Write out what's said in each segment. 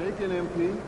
Shaking MP.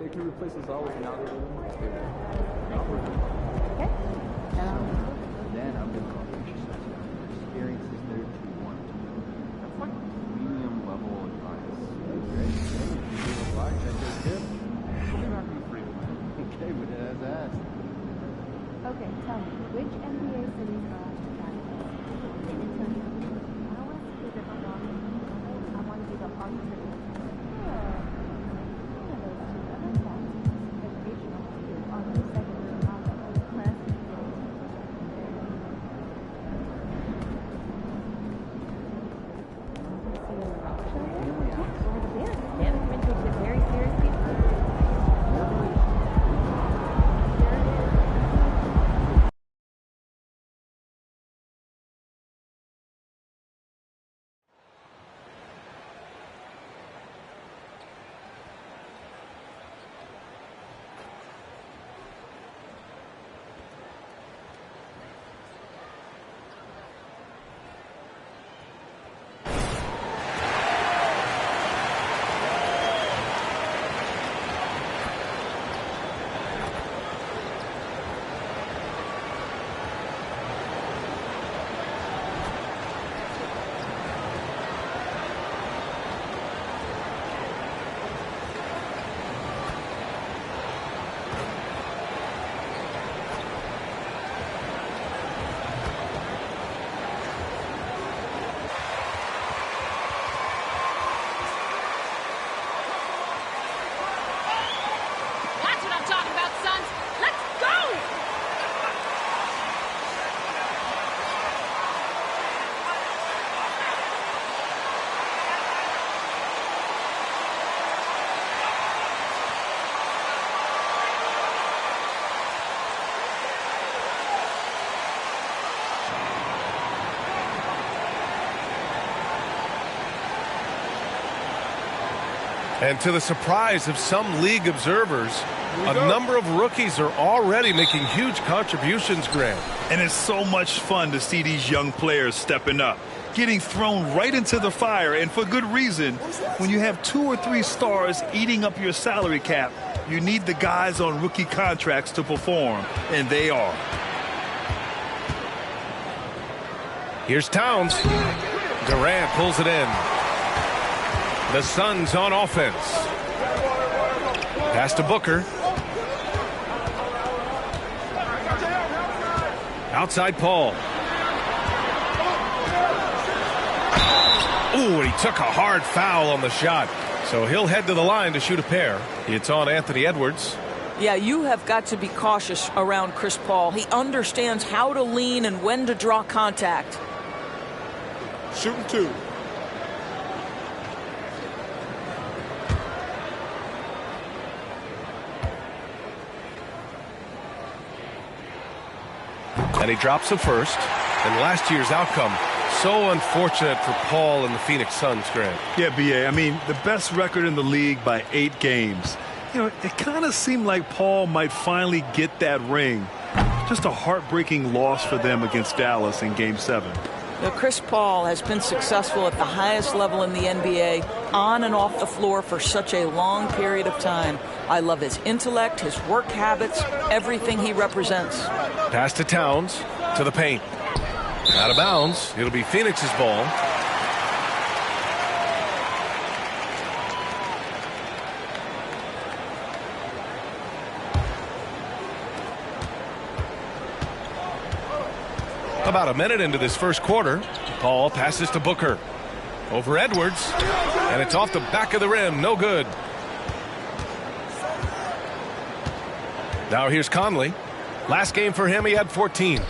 They can replace us all with an algorithm. Algorithm. Okay. Then I'm going to exercise experiences there to want. That's like medium level advice. Great. If you do a blog, that goes good. We'll be back in the free plan. Okay, but as asked. Okay, tell me, which NBA cities are on the calendar? San Antonio. I don't want to see if I'm wrong. I want to be the alternate. And to the surprise of some league observers, a number of rookies are already making huge contributions, Grant. And it's so much fun to see these young players stepping up, getting thrown right into the fire, and for good reason. When you have 2 or 3 stars eating up your salary cap, you need the guys on rookie contracts to perform, and they are. Here's Towns. Durant pulls it in. The Suns on offense. Pass to Booker. Outside Paul. Ooh, and he took a hard foul on the shot. So he'll head to the line to shoot a pair. It's on Anthony Edwards. Yeah, you have got to be cautious around Chris Paul. He understands how to lean and when to draw contact. Shooting 2. And he drops the first. And last year's outcome, so unfortunate for Paul and the Phoenix Suns, Grant. Yeah, B.A., I mean, the best record in the league by 8 games. You know, it kind of seemed like Paul might finally get that ring. Just a heartbreaking loss for them against Dallas in Game 7. Now, Chris Paul has been successful at the highest level in the NBA, on and off the floor for such a long period of time. I love his intellect, his work habits, everything he represents. Pass to Towns, to the paint. Out of bounds. It'll be Phoenix's ball. About a minute into this first quarter, Paul passes to Booker. Over Edwards, and it's off the back of the rim. No good. Now here's Conley. Last game for him, he had 14.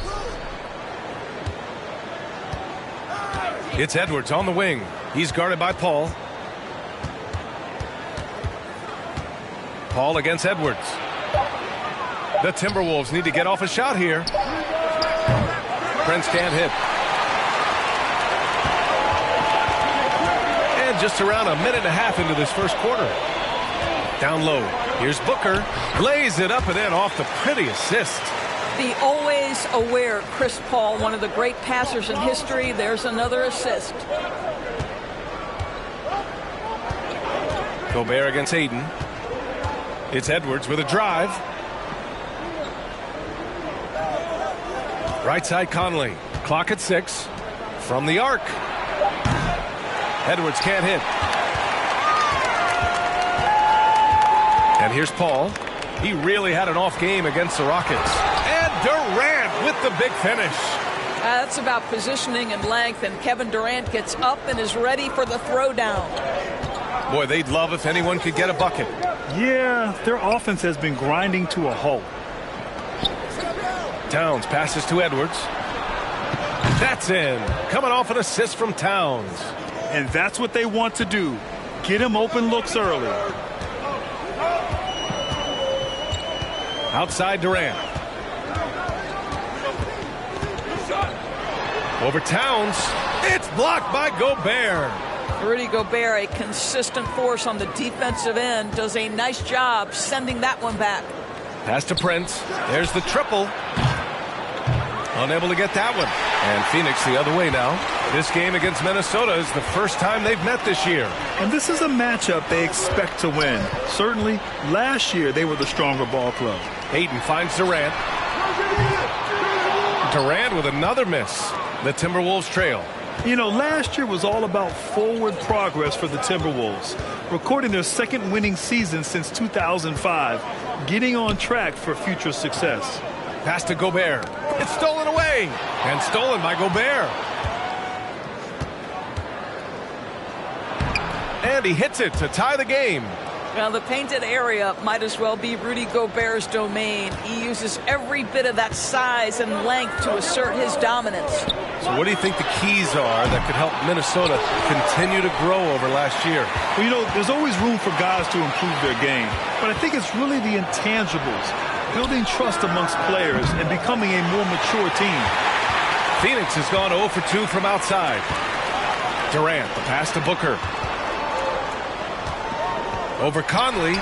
It's Edwards on the wing. He's guarded by Paul. Paul against Edwards. The Timberwolves need to get off a shot here. Prince can't hit. And just around a minute and a half into this first quarter. Down low. Here's Booker. Lays it up and in off the pretty assist. The always aware Chris Paul, one of the great passers in history. There's another assist. Gobert against Aiden. It's Edwards with a drive. Right side Conley. Clock at 6. From the arc. Edwards can't hit. And here's Paul. He really had an off game against the Rockets. And Durant with the big finish. That's about positioning and length, and Kevin Durant gets up and is ready for the throwdown. Boy, they'd love if anyone could get a bucket. Yeah, their offense has been grinding to a halt. Towns passes to Edwards. That's in. Coming off an assist from Towns. And that's what they want to do. Get him open looks early. Outside Durant. Over Towns. It's blocked by Gobert. Rudy Gobert, a consistent force on the defensive end, does a nice job sending that one back. Pass to Prince. There's the triple. Unable to get that one. And Phoenix the other way now. This game against Minnesota is the first time they've met this year. And this is a matchup they expect to win. Certainly, last year they were the stronger ball club. Aiden finds Durant. Durant with another miss. The Timberwolves trail. You know, last year was all about forward progress for the Timberwolves, recording their second winning season since 2005, getting on track for future success. Pass to Gobert. It's stolen away. And stolen by Gobert. And he hits it to tie the game. Well, the painted area might as well be Rudy Gobert's domain. He uses every bit of that size and length to assert his dominance. So what do you think the keys are that could help Minnesota continue to grow over last year? Well, you know, there's always room for guys to improve their game. But I think it's really the intangibles, building trust amongst players and becoming a more mature team. Phoenix has gone 0 for 2 from outside. Durant, the pass to Booker. Over Conley.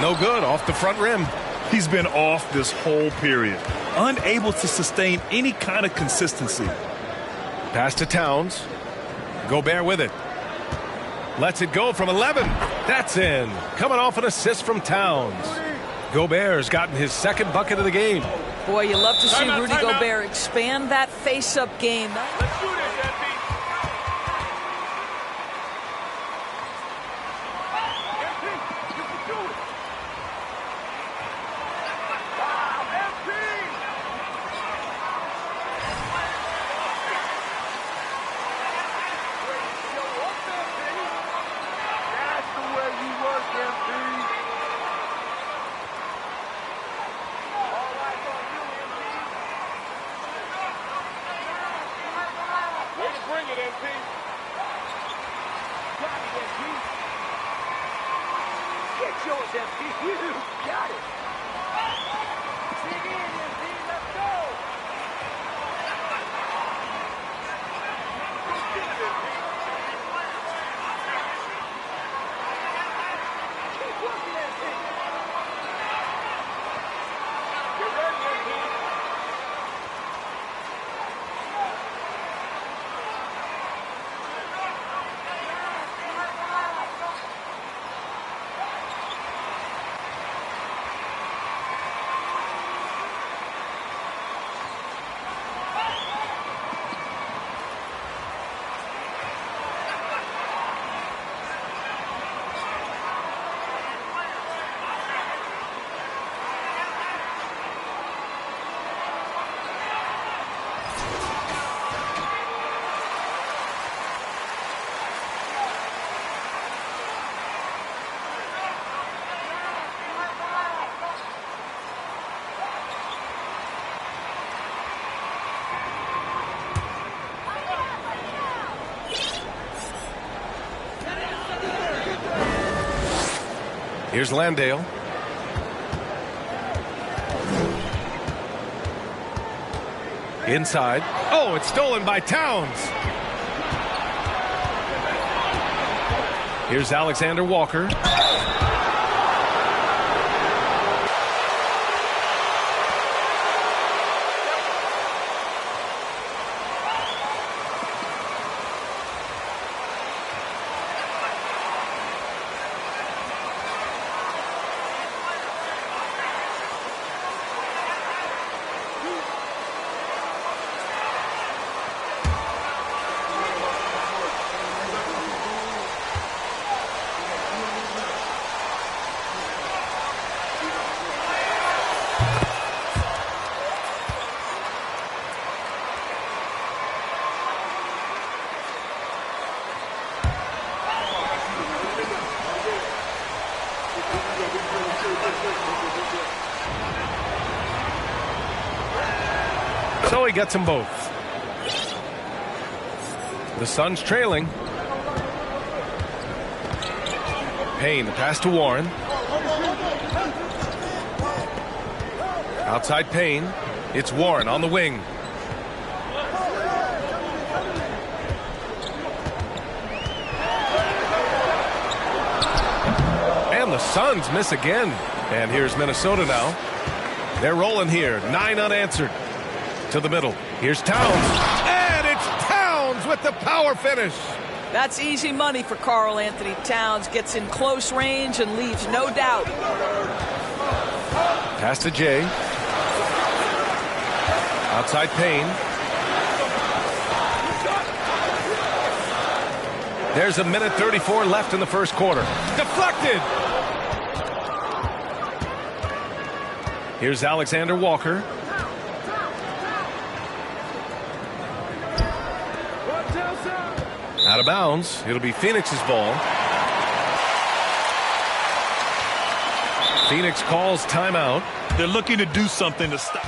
No good, off the front rim. He's been off this whole period, unable to sustain any kind of consistency. Pass to Towns. Gobert with it. Lets it go from 11. That's in. Coming off an assist from Towns. Gobert's gotten his second bucket of the game. Boy, you love to see Rudy Gobert expand that face-up game. Let's do this, MP. You can do it. Wow, MP. That's the way you work, MP. All right on you, MP. Way to bring it, MP. Got it, MP. Get yours, MP. You got it. Dig in, MP. Let's go. Get it, MP. Keep working, MP. Get ready, MP. Here's Landale. Inside. Oh, it's stolen by Towns. Here's Alexander Walker. So he gets them both. The Suns trailing. Payne, the pass to Warren. Outside Payne. It's Warren on the wing. And the Suns miss again. And here's Minnesota now. They're rolling here. 9 unanswered. To the middle. Here's Towns. And it's Towns with the power finish. That's easy money for Karl Anthony Towns. Gets in close range and leaves no doubt. Pass to Jay. Outside Payne. There's a minute 34 left in the first quarter. Deflected. Here's Alexander Walker. Out of bounds. It'll be Phoenix's ball. Phoenix calls timeout. They're looking to do something to stop.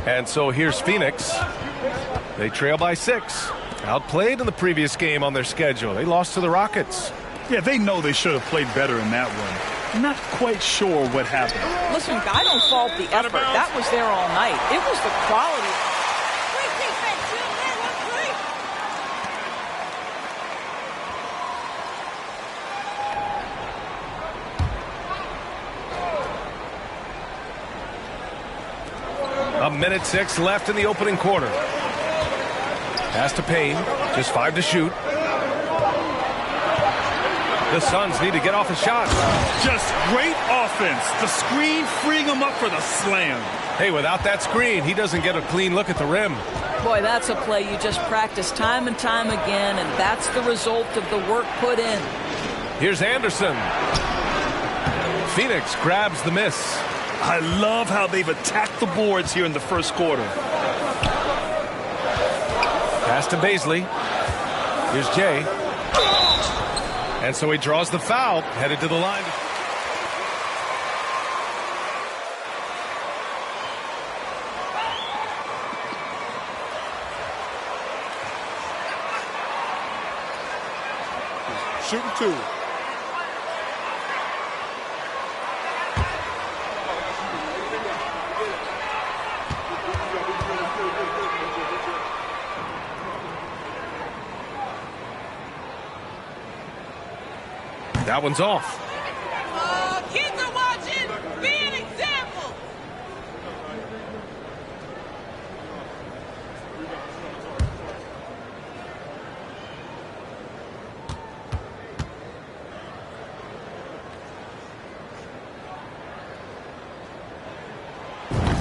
And so here's Phoenix. They trail by 6. Outplayed in the previous game on their schedule. They lost to the Rockets. Yeah, they know they should have played better in that one. Not quite sure what happened. Listen, I don't fault the effort. That was there all night. It was the quality. Great defense. A minute 6 left in the opening quarter. Pass to Payne. Just 5 to shoot. The Suns need to get off a shot. Just great offense. The screen freeing him up for the slam. Hey, without that screen, he doesn't get a clean look at the rim. Boy, that's a play you just practice time and time again, and that's the result of the work put in. Here's Anderson. Phoenix grabs the miss. I love how they've attacked the boards here in the first quarter. Pass to Baisley. Here's Jay. And so he draws the foul, headed to the line. Shooting 2. That one's off. Kids are watching. Be an example.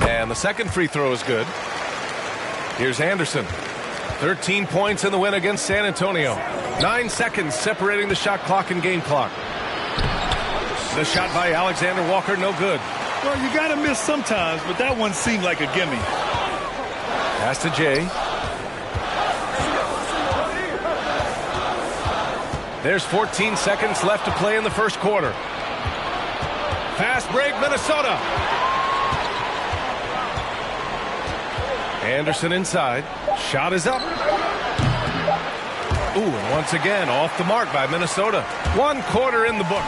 And the second free throw is good. Here's Anderson. 13 points in the win against San Antonio. 9 seconds separating the shot clock and game clock. The shot by Alexander Walker, no good. Well, you got to miss sometimes, but that one seemed like a gimme. Pass to Jay. There's 14 seconds left to play in the first quarter. Fast break, Minnesota. Anderson inside. Shot is up. Ooh, and once again, off the mark by Minnesota. 1 quarter in the book.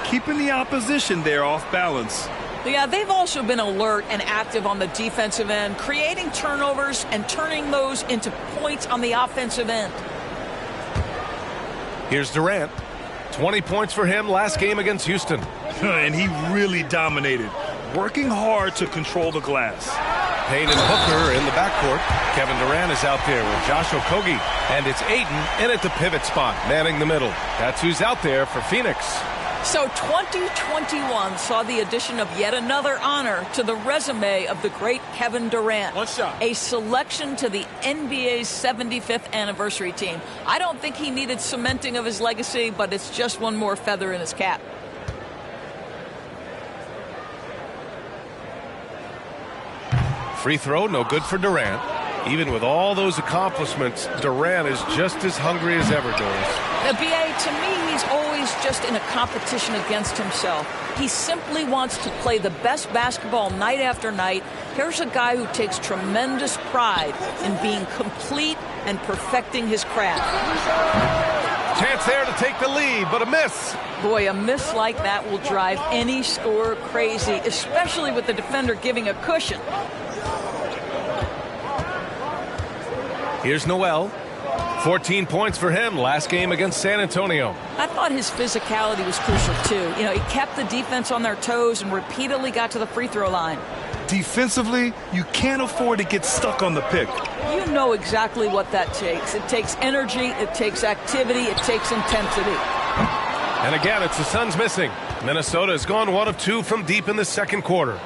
Keeping the opposition there off balance. Yeah, they've also been alert and active on the defensive end, creating turnovers and turning those into points on the offensive end. Here's Durant. 20 points for him last game against Houston. And he really dominated, working hard to control the glass. Payne and Hooker in the backcourt. Kevin Durant is out there with Josh Okogie. And it's Ayton in at the pivot spot, manning the middle. That's who's out there for Phoenix. So 2021 saw the addition of yet another honor to the resume of the great Kevin Durant. One shot. A selection to the NBA's 75th anniversary team. I don't think he needed cementing of his legacy, but it's just one more feather in his cap. Free throw, no good for Durant. Even with all those accomplishments, Durant is just as hungry as ever, Doris. The BA, to me, he's always just in a competition against himself. He simply wants to play the best basketball night after night. Here's a guy who takes tremendous pride in being complete and perfecting his craft. Chance there to take the lead, but a miss. Boy, a miss like that will drive any scorer crazy, especially with the defender giving a cushion. Here's Noel. 14 points for him last game against San Antonio. I thought his physicality was crucial, too. You know, he kept the defense on their toes and repeatedly got to the free throw line. Defensively, you can't afford to get stuck on the pick. You know exactly what that takes. It takes energy, it takes activity, it takes intensity. And again, it's the Suns missing. Minnesota has gone 1 of 2 from deep in the second quarter.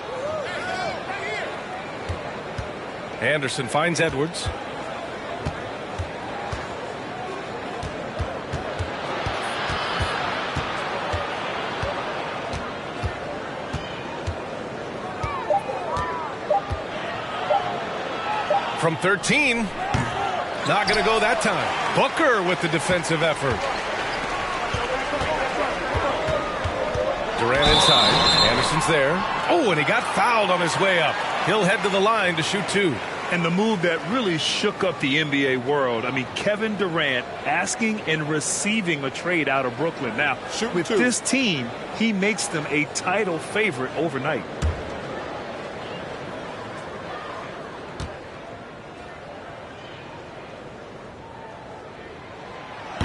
Anderson finds Edwards. From 13, not going to go that time. Booker with the defensive effort. Durant inside. Anderson's there. Oh, and he got fouled on his way up. He'll head to the line to shoot 2. And the move that really shook up the NBA world. I mean, Kevin Durant asking and receiving a trade out of Brooklyn. Now, with this team, he makes them a title favorite overnight.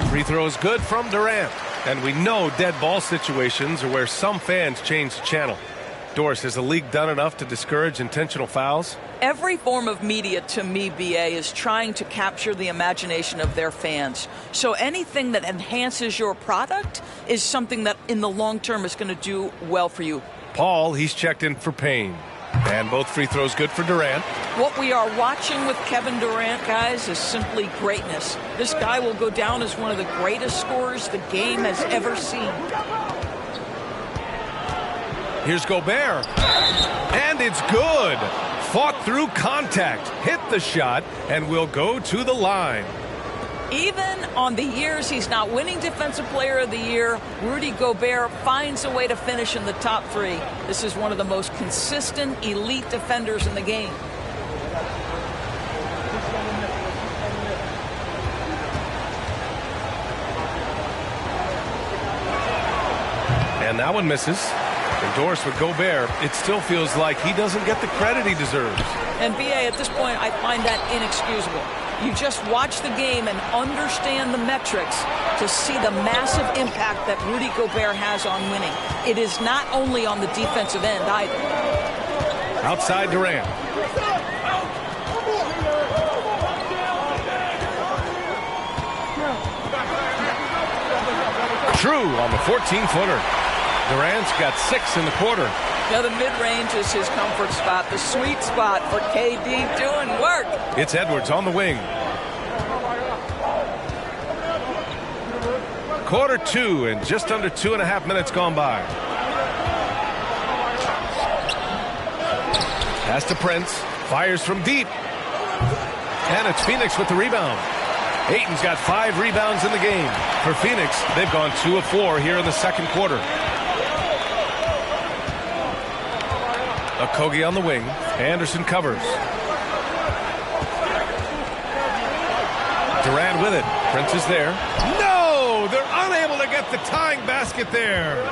Free throw is good from Durant. And we know dead ball situations are where some fans change the channel. Doris, has the league done enough to discourage intentional fouls? Every form of media, to me, BA, is trying to capture the imagination of their fans. So anything that enhances your product is something that in the long term is going to do well for you. Paul, he's checked in for Payne. And both free throws good for Durant. What we are watching with Kevin Durant, guys, is simply greatness. This guy will go down as one of the greatest scorers the game has ever seen. Here's Gobert. And it's good. Fought through contact, hit the shot, and will go to the line. Even on the years he's not winning Defensive Player of the Year, Rudy Gobert finds a way to finish in the top 3. This is one of the most consistent elite defenders in the game. And that one misses. Endorsed with Gobert, it still feels like he doesn't get the credit he deserves. And BA, at this point, I find that inexcusable. You just watch the game and understand the metrics to see the massive impact that Rudy Gobert has on winning. It is not only on the defensive end either. Outside Durant. True on the 14-footer. Durant's got 6 in the quarter. Now the mid-range is his comfort spot, the sweet spot for KD doing work. It's Edwards on the wing. Quarter 2 and just under 2.5 minutes gone by. Pass to Prince. Fires from deep. And it's Phoenix with the rebound. Ayton's got 5 rebounds in the game. For Phoenix, they've gone 2 of 4 here in the second quarter. Okogie on the wing. Anderson covers. Durant with it. Prince is there. No! They're unable to get the tying basket there.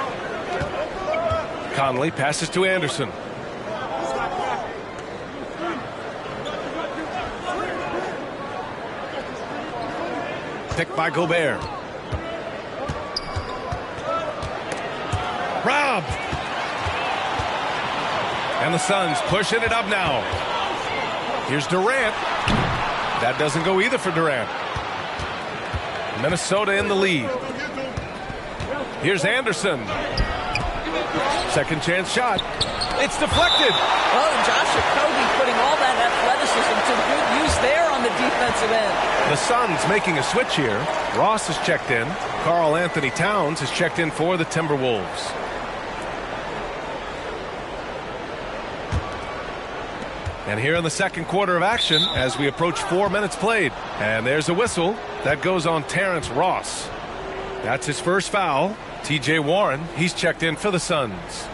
Conley passes to Anderson. Picked by Gobert. Robbed. And the Suns pushing it up now. Here's Durant. That doesn't go either for Durant. Minnesota in the lead. Here's Anderson. Second chance shot. It's deflected. Oh, Josh Okogie putting all that athleticism to good use there on the defensive end. The Suns making a switch here. Ross has checked in. Karl Anthony Towns has checked in for the Timberwolves. And here in the second quarter of action as we approach 4 minutes played. And there's a whistle that goes on Terrence Ross. That's his first foul. TJ Warren, he's checked in for the Suns.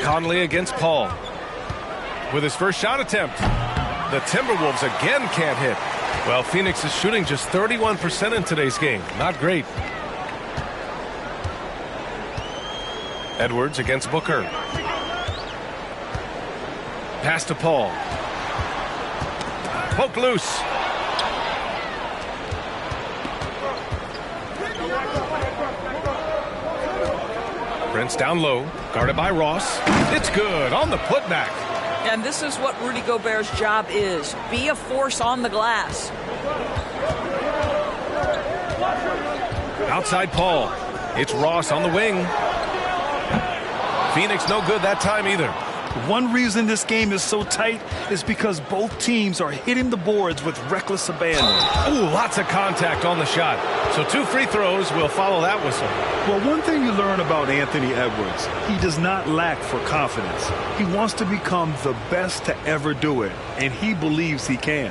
Conley against Paul. With his first shot attempt. The Timberwolves again can't hit. Well, Phoenix is shooting just 31% in today's game. Not great. Edwards against Booker. Pass to Paul. Poke loose. Prince down low, guarded by Ross. It's good on the putback. And this is what Rudy Gobert's job is. Be a force on the glass. Outside Paul. It's Ross on the wing. Phoenix no good that time either. One reason this game is so tight is because both teams are hitting the boards with reckless abandon. Ooh, lots of contact on the shot. So 2 free throws will follow that whistle. Well, one thing you learn about Anthony Edwards, he does not lack for confidence. He wants to become the best to ever do it, and he believes he can.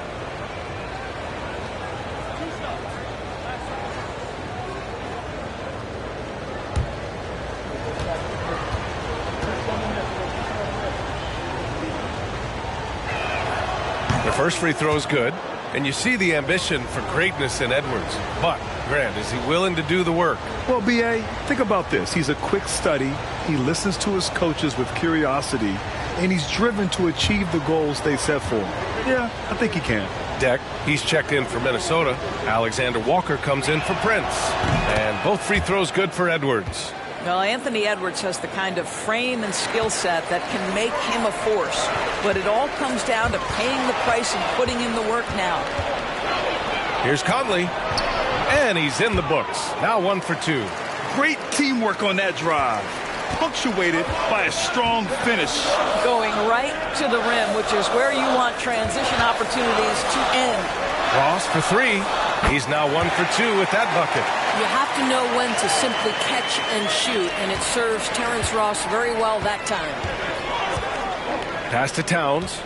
First free throw is good, and you see the ambition for greatness in Edwards. But, Grant, is he willing to do the work? Well, B.A., think about this. He's a quick study. He listens to his coaches with curiosity, and he's driven to achieve the goals they set for him. Yeah, I think he can. Deck, he's checked in for Minnesota. Alexander Walker comes in for Prince. And both free throws good for Edwards. Well, Anthony Edwards has the kind of frame and skill set that can make him a force. But it all comes down to paying the price and putting in the work now. Here's Conley. And he's in the books. Now 1 for 2. Great teamwork on that drive. Punctuated by a strong finish. Going right to the rim, which is where you want transition opportunities to end. Ross for 3. He's now 1 for 2 with that bucket. You have to know when to simply catch and shoot, and it serves Terrence Ross very well that time. Pass to Towns.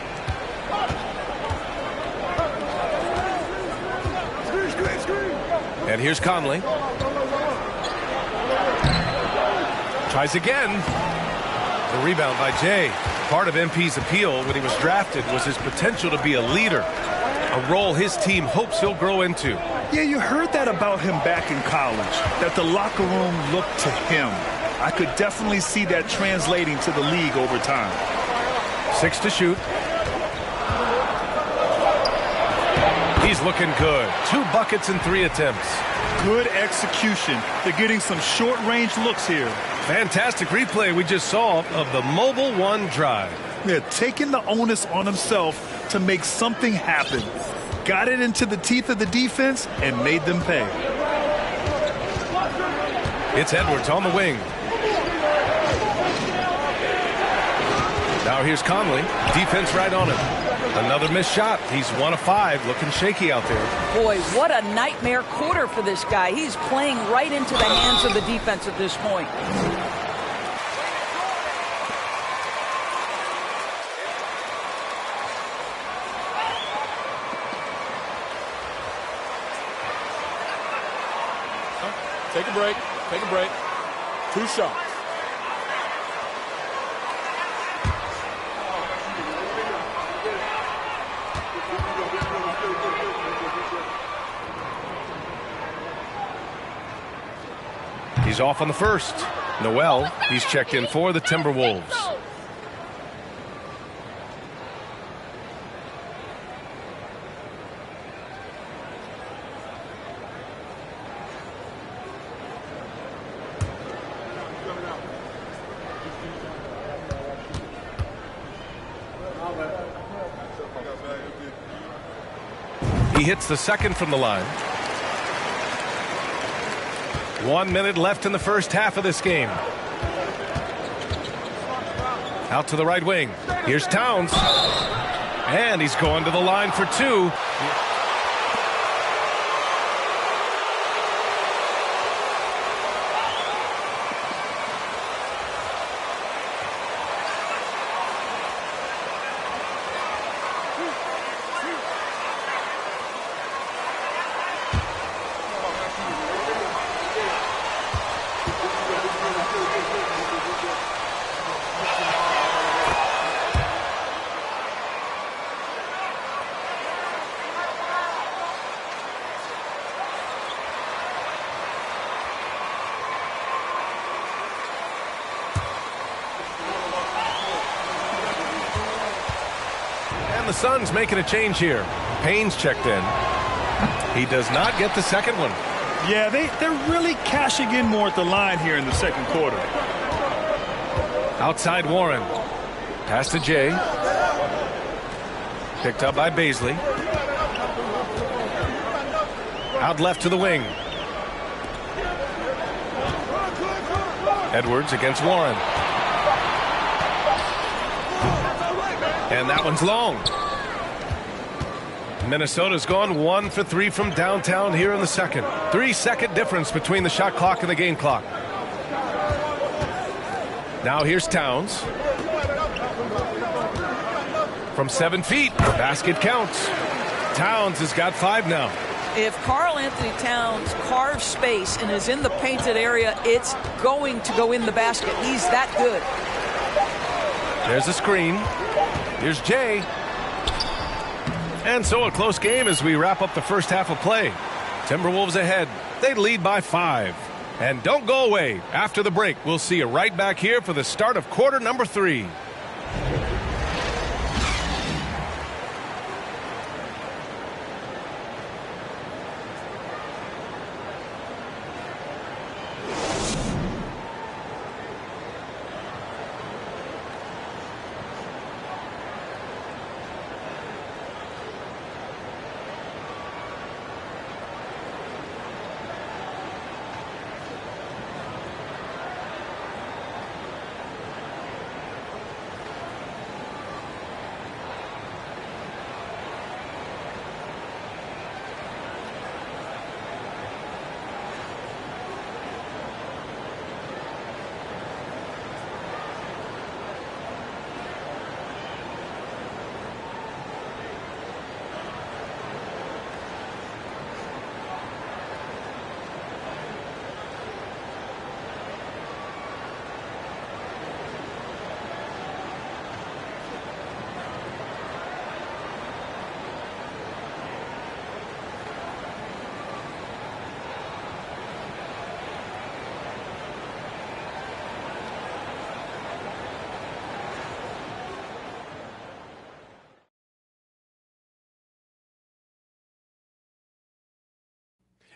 And here's Conley. Tries again. The rebound by Jay. Part of MP's appeal when he was drafted was his potential to be a leader, a role his team hopes he'll grow into. Yeah, you heard that about him back in college, that the locker room looked to him. I could definitely see that translating to the league over time. 6 to shoot. He's looking good. 2 buckets and 3 attempts. Good execution. They're getting some short-range looks here. Fantastic replay we just saw of the Mobile One drive. They're taking the onus on himself to make something happen. Got it into the teeth of the defense and made them pay. It's Edwards on the wing. Now here's Conley. Defense right on him. Another missed shot. He's 1 of 5, looking shaky out there. Boy, what a nightmare quarter for this guy. He's playing right into the hands of the defense at this point. Take a break. Take a break. 2 shots. He's off on the first. Noel, he's checked in for the Timberwolves. He hits the second from the line. 1 minute left in the first half of this game. Out to the right wing. Here's Towns. And he's going to the line for 2. The Suns making a change here. Payne's checked in. He does not get the second one. Yeah, they're really cashing in more at the line here in the second quarter. Outside Warren. Pass to Jay. Picked up by Baisley. Out left to the wing. Edwards against Warren. And that one's long. Minnesota's gone 1 for 3 from downtown here in the second. 3-second difference between the shot clock and the game clock. Now here's Towns. From 7 feet, basket counts. Towns has got 5 now. If Karl Anthony Towns carves space and is in the painted area, it's going to go in the basket. He's that good. There's a screen. Here's Jay. And so a close game as we wrap up the first half of play. Timberwolves ahead. They lead by 5. And don't go away. After the break, we'll see you right back here for the start of quarter number 3.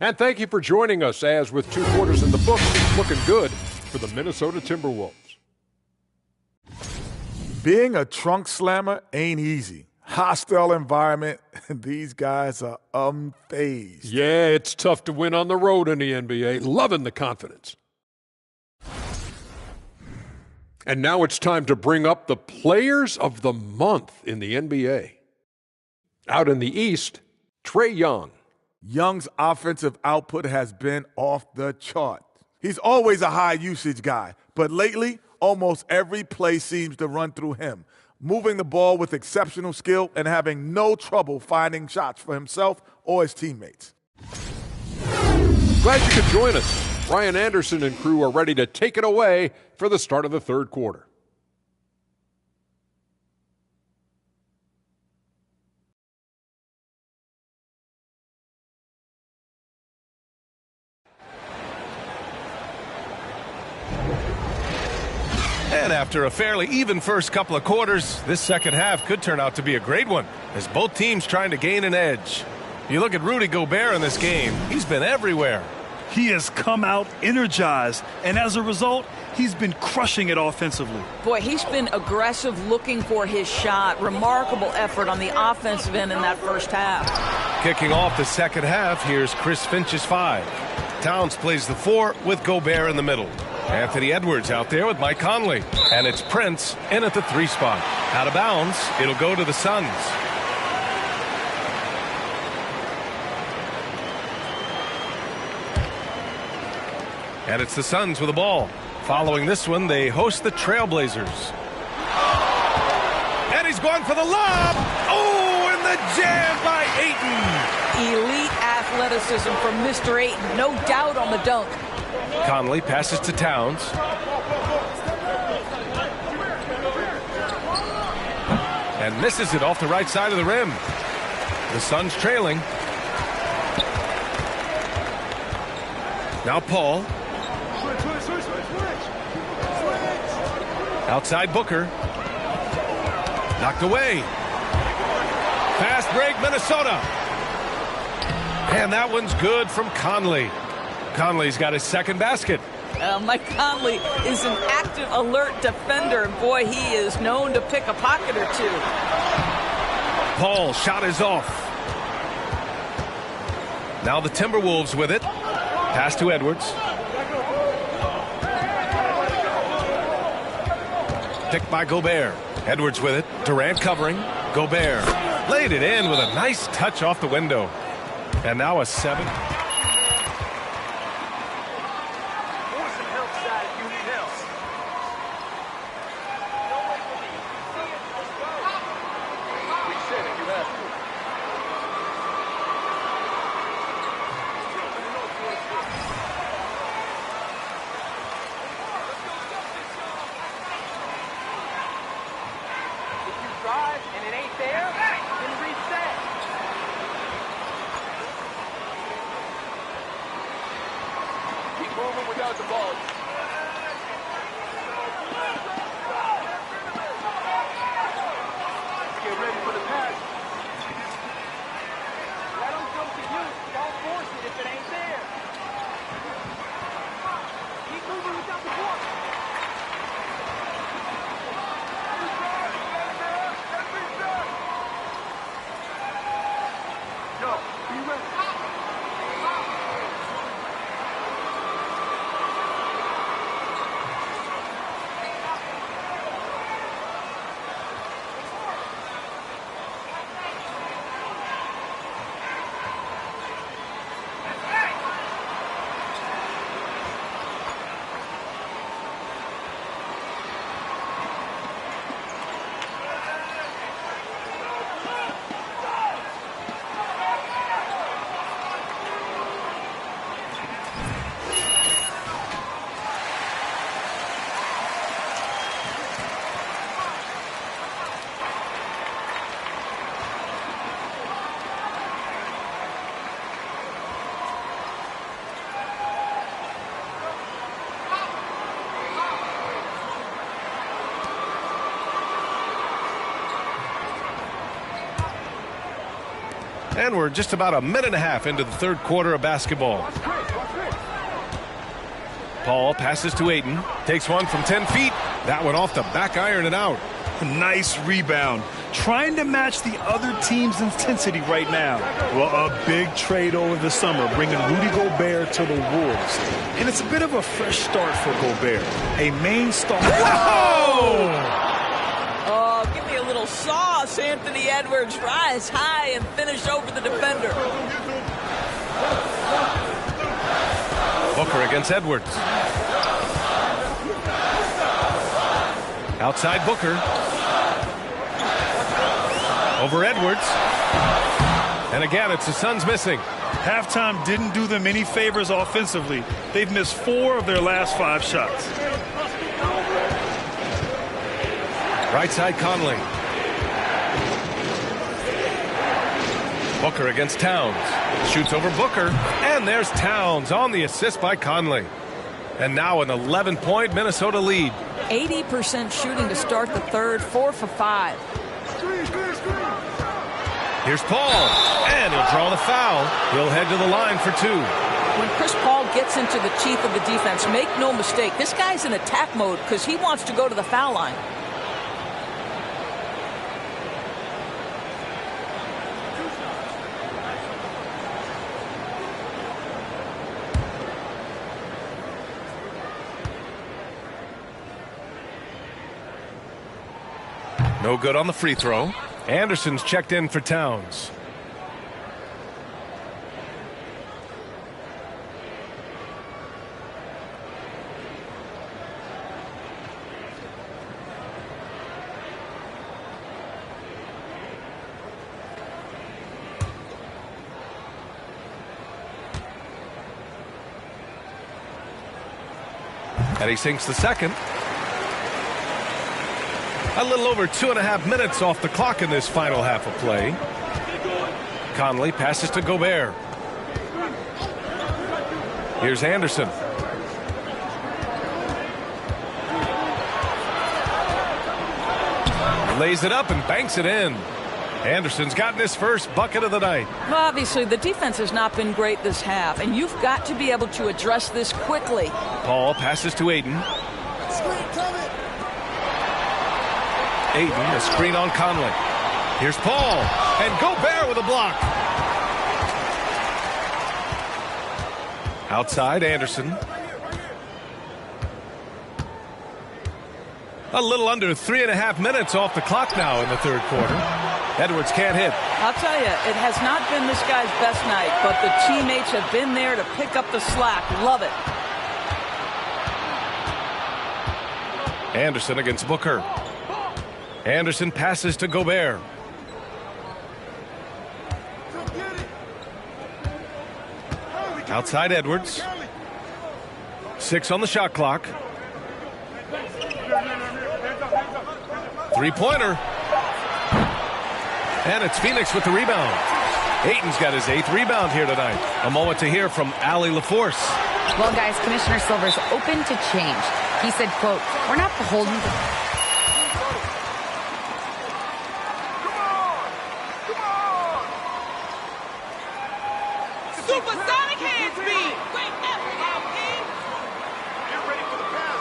And thank you for joining us as with 2 quarters in the book, it's looking good for the Minnesota Timberwolves. Being a trunk slammer ain't easy. Hostile environment, these guys are unfazed. Yeah, it's tough to win on the road in the NBA. Loving the confidence. And now it's time to bring up the players of the month in the NBA. Out in the East, Trae Young. Young's offensive output has been off the chart. He's always a high-usage guy, but lately, almost every play seems to run through him, moving the ball with exceptional skill and having no trouble finding shots for himself or his teammates. Glad you could join us. Brian Anderson and crew are ready to take it away for the start of the third quarter. And after a fairly even first couple of quarters, this second half could turn out to be a great one, as both teams trying to gain an edge. You look at Rudy Gobert in this game, he's been everywhere. He has come out energized, and as a result, he's been crushing it offensively. Boy, he's been aggressive looking for his shot. Remarkable effort on the offensive end in that first half. Kicking off the second half, here's Chris Finch's 5. Towns plays the 4 with Gobert in the middle. Anthony Edwards out there with Mike Conley. And it's Prince in at the 3 spot. Out of bounds, it'll go to the Suns. And it's the Suns with the ball. Following this one, they host the Trailblazers. And he's going for the lob. Oh, and the jam by Ayton. Elite athleticism from Mr. Ayton. No doubt on the dunk. Conley passes to Towns. And misses it off the right side of the rim. The Suns trailing. Now Paul. Outside Booker. Knocked away. Fast break, Minnesota. And that one's good from Conley. Conley's got his second basket. Mike Conley is an active, alert defender. And boy, he is known to pick a pocket or two. Paul, shot is off. Now the Timberwolves with it. Pass to Edwards. Picked by Gobert. Edwards with it. Durant covering. Gobert laid it in with a nice touch off the window. And now a 7. And we're just about a minute and a half into the third quarter of basketball. Paul passes to Ayton. Takes one from 10 feet. That one off the back iron and out. Nice rebound. Trying to match the other team's intensity right now. Well, a big trade over the summer, bringing Rudy Gobert to the Wolves. And it's a bit of a fresh start for Gobert. A main star. Whoa! Oh, give me a little sauce, Anthony Edwards. Rise high and finish over the defender. Booker against Edwards. Outside Booker. Over Edwards. And again, it's the Suns missing. Halftime didn't do them any favors offensively. They've missed 4 of their last 5 shots. Right side Conley. Booker against Towns. Shoots over Booker. And there's Towns on the assist by Conley. And now an 11-point Minnesota lead. 80% shooting to start the third, 4 for 5. Here's Paul. And he'll draw the foul. He'll head to the line for 2. When Chris Paul gets into the teeth of the defense, make no mistake, this guy's in attack mode because he wants to go to the foul line. No good on the free throw. Anderson's checked in for Towns. And he sinks the second. A little over 2.5 minutes off the clock in this final half of play. Conley passes to Gobert. Here's Anderson. Lays it up and banks it in. Anderson's gotten his first bucket of the night. Well, obviously, the defense has not been great this half, and you've got to be able to address this quickly. Paul passes to Aiden. Aiden, a screen on Conley. Here's Paul, and Gobert with a block. Outside, Anderson. A little under 3.5 minutes off the clock now in the third quarter. Edwards can't hit. I'll tell you, it has not been this guy's best night, but the teammates have been there to pick up the slack. Love it. Anderson against Booker. Anderson passes to Gobert. Outside Edwards. 6 on the shot clock. Three-pointer. And it's Phoenix with the rebound. Ayton's got his 8th rebound here tonight. A moment to hear from Allie LaForce. Well, guys, Commissioner Silver's open to change. He said, quote, "We're not beholden to..." Supersonic hand speed! Wait, that's loud, kid! Get ready for the pass.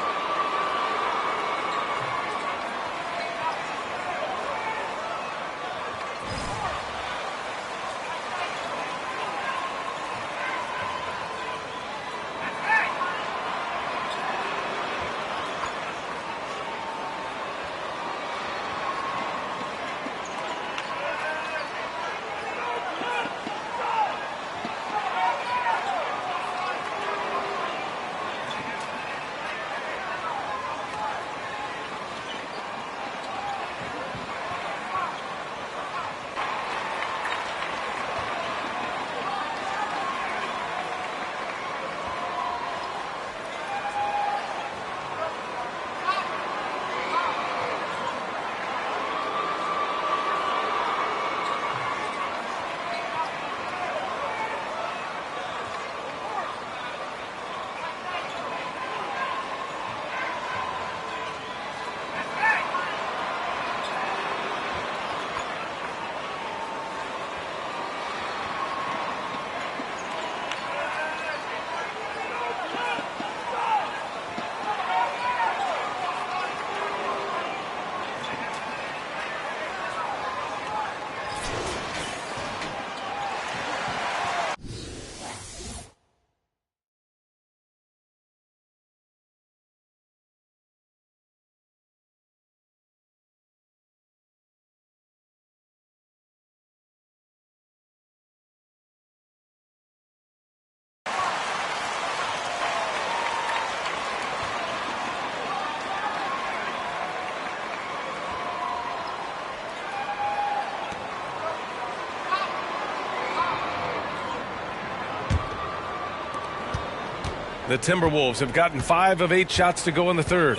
The Timberwolves have gotten 5 of 8 shots to go in the third.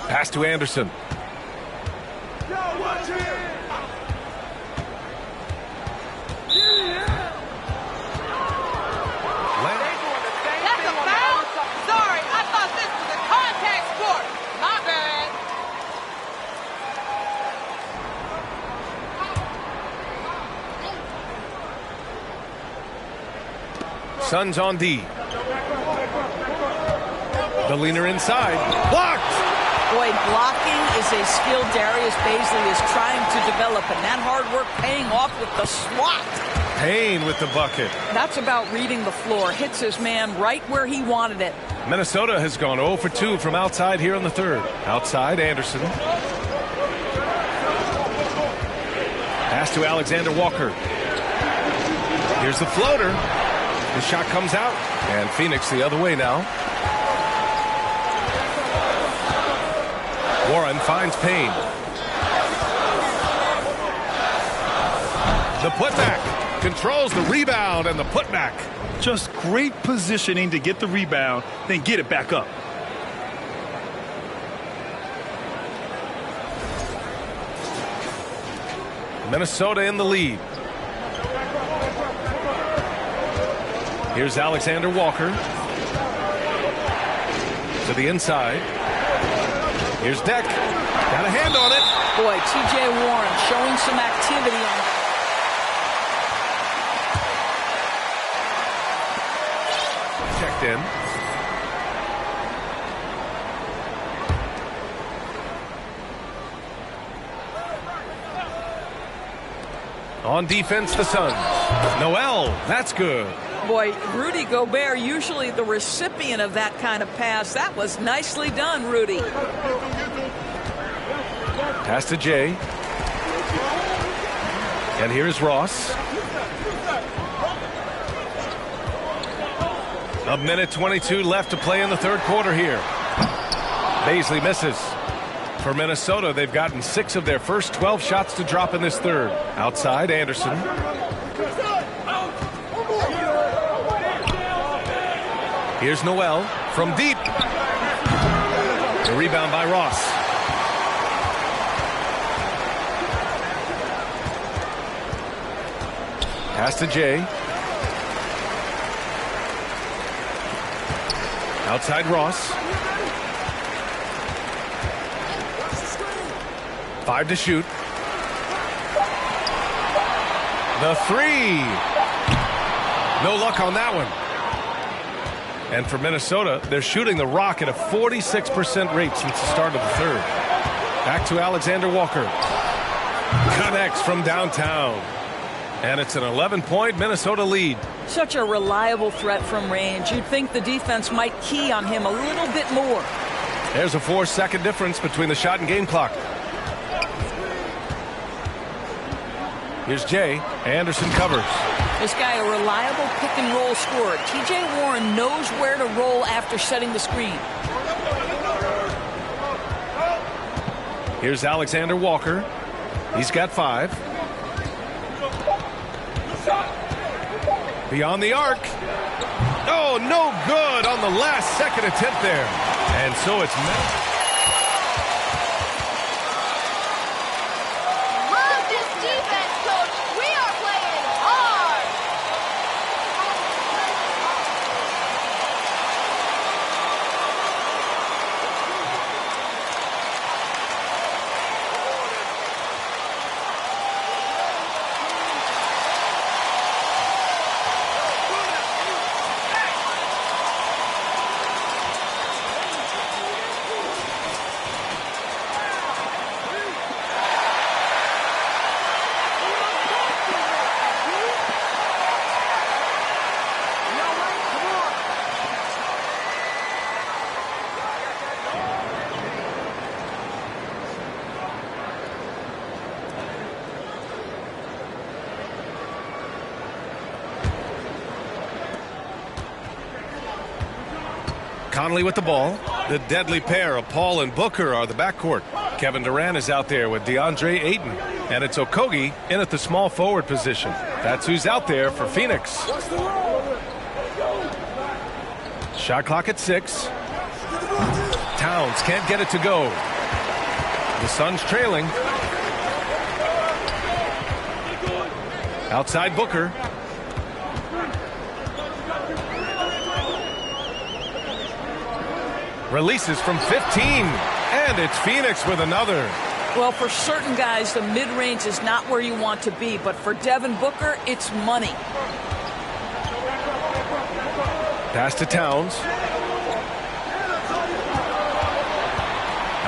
Pass to Anderson. That's a foul? Sorry, I thought this was a contact sport. My bad. Suns on D. The leaner inside. Blocked! Boy, blocking is a skill Darius Baisley is trying to develop, and that hard work paying off with the swat. Payne with the bucket. That's about reading the floor. Hits his man right where he wanted it. Minnesota has gone 0 for 2 from outside here in the third. Outside, Anderson. Pass to Alexander Walker. Here's the floater. The shot comes out, and Phoenix the other way now. Warren finds Payne. The putback. Controls the rebound and the putback. Just great positioning to get the rebound, then get it back up. Minnesota in the lead. Here's Alexander Walker. To the inside. Here's Deck. Got a hand on it. Boy, T.J. Warren showing some activity on. Checked in. On defense, the Suns. Noel, that's good. Boy, Rudy Gobert, usually the recipient of that kind of pass. That was nicely done, Rudy. Pass to Jay. And here's Ross. A minute 22 left to play in the third quarter here. Baisley misses. For Minnesota, they've gotten 6 of their first 12 shots to drop in this third. Outside, Anderson. Here's Noel from deep. The rebound by Ross. Pass to Jay. Outside Ross. 5 to shoot. The 3. No luck on that one. And for Minnesota, they're shooting the rock at a 46% rate since the start of the third. Back to Alexander Walker. Connects from downtown. And it's an 11-point Minnesota lead. Such a reliable threat from range. You'd think the defense might key on him a little bit more. There's a 4-second difference between the shot and game clock. Here's Jay. Anderson covers. This guy, a reliable pick-and-roll scorer. T.J. Warren knows where to roll after setting the screen. Here's Alexander Walker. He's got 5. Beyond the arc. Oh, no good on the last second attempt there. And so it's Minnesota. Love this defense, coach. We are playing hard. Conley with the ball. The deadly pair of Paul and Booker are the backcourt. Kevin Durant is out there with DeAndre Ayton. And it's Okogie in at the small forward position. That's who's out there for Phoenix. Shot clock at 6. Towns can't get it to go. The Suns trailing. Outside Booker. Releases from 15. And it's Phoenix with another. Well, for certain guys, the mid-range is not where you want to be. But for Devin Booker, it's money. Pass to Towns.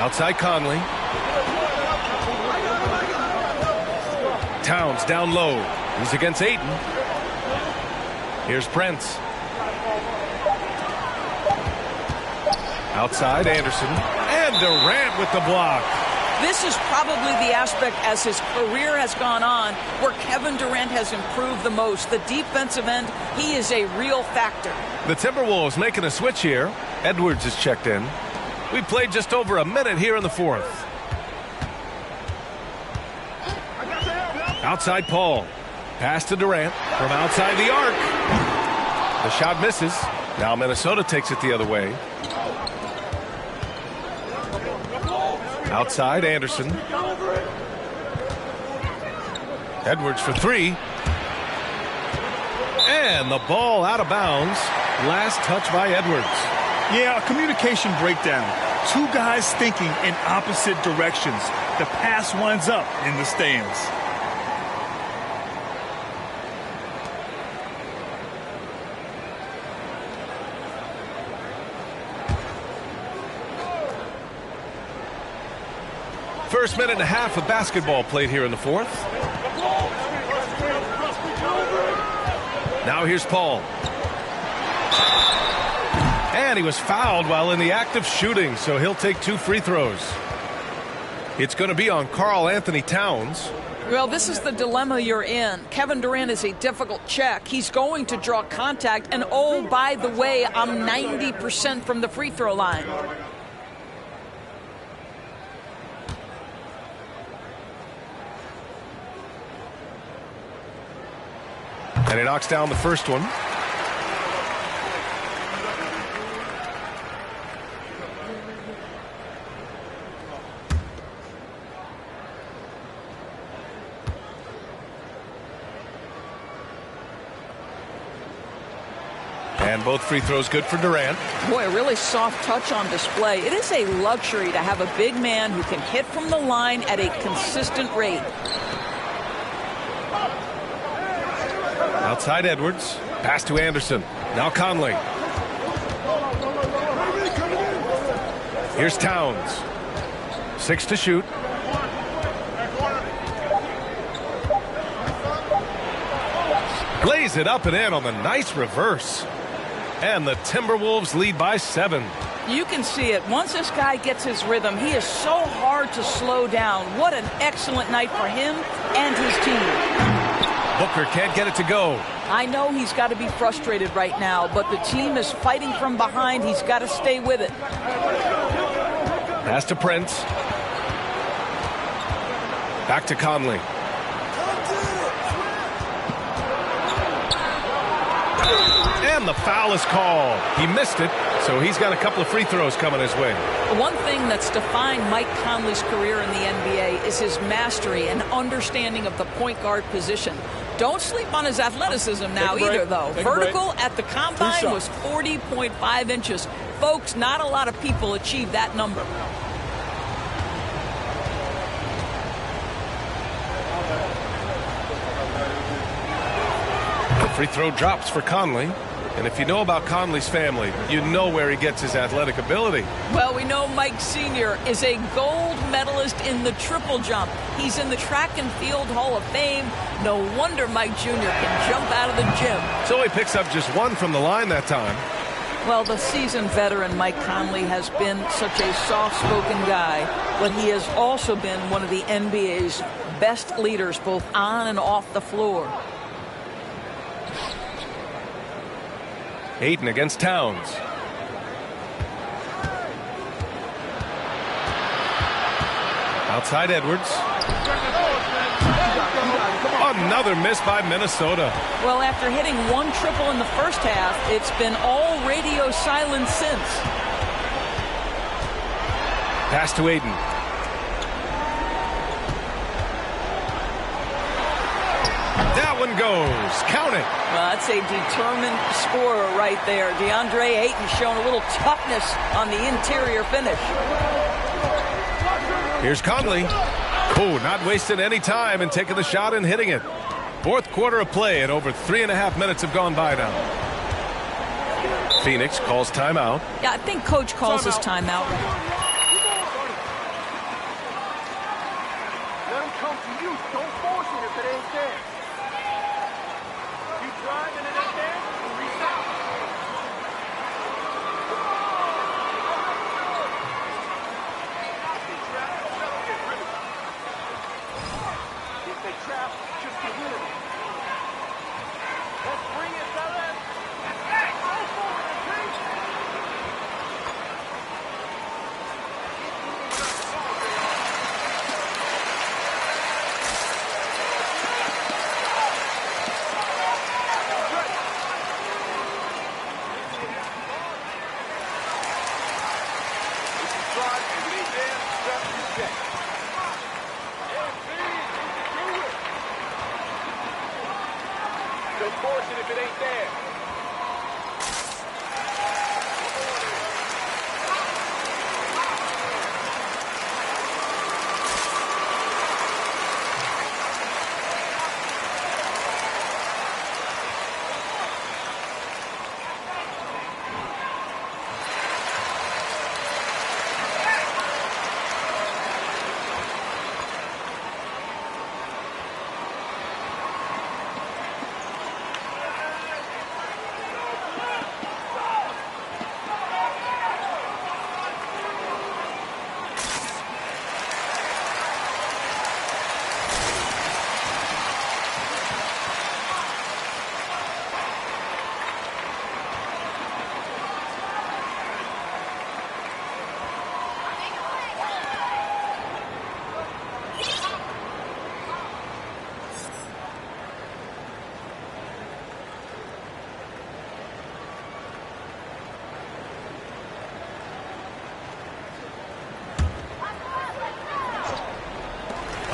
Outside Conley. Towns down low. He's against Ayton. Here's Prince. Outside Anderson. And Durant with the block. This is probably the aspect as his career has gone on where Kevin Durant has improved the most. The defensive end, he is a real factor. The Timberwolves making a switch here. Edwards is checked in. We played just over a minute here in the fourth. Outside Paul. Pass to Durant from outside the arc. The shot misses. Now Minnesota takes it the other way. Outside Anderson. Edwards for 3. And the ball out of bounds. Last touch by Edwards. Yeah, a communication breakdown. Two guys thinking in opposite directions. The pass winds up in the stands. First minute and a half of basketball played here in the fourth. Now here's Paul. And he was fouled while in the act of shooting, so he'll take 2 free throws. It's going to be on Karl Anthony Towns. Well, this is the dilemma you're in. Kevin Durant is a difficult check. He's going to draw contact. And, oh, by the way, I'm 90% from the free throw line. And he knocks down the first one. And both free throws good for Durant. Boy, a really soft touch on display. It is a luxury to have a big man who can hit from the line at a consistent rate. Outside Edwards. Pass to Anderson. Now Conley. Here's Towns. 6 to shoot. Lays it up and in on the nice reverse. And the Timberwolves lead by 7. You can see it. Once this guy gets his rhythm, he is so hard to slow down. What an excellent night for him and his team. Booker can't get it to go. I know he's got to be frustrated right now, but the team is fighting from behind. He's got to stay with it. Pass to Prince. Back to Conley. And the foul is called. He missed it, so he's got a couple of free throws coming his way. One thing that's defined Mike Conley's career in the NBA is his mastery and understanding of the point guard position. Don't sleep on his athleticism now either, though. Vertical at the combine was 40.5 inches. Folks, not a lot of people achieve that number. The free throw drops for Conley. And if you know about Conley's family, you know where he gets his athletic ability. Well, we know Mike Sr. is a gold medalist in the triple jump. He's in the track and field Hall of Fame. No wonder Mike Jr. can jump out of the gym. So he picks up just 1 from the line that time. Well, the seasoned veteran Mike Conley has been such a soft-spoken guy, but he has also been one of the NBA's best leaders, both on and off the floor. Ayton against Towns. Outside Edwards. Another miss by Minnesota. Well, after hitting 1 triple in the first half, it's been all radio silence since. Pass to Ayton. That one goes. Count it. Well, that's a determined scorer right there. DeAndre Ayton showing a little toughness on the interior finish. Here's Conley. Oh, not wasting any time and taking the shot and hitting it. Fourth quarter of play and over 3.5 minutes have gone by now. Phoenix calls timeout. Yeah, I think Coach calls his timeout. Let him come to you. Don't force it if it ain't there. You drive and it ain't there, reset. If they trap, just get rid of it. Let's bring it, fellas. Hey, go for it, please. Don't force it if it ain't there.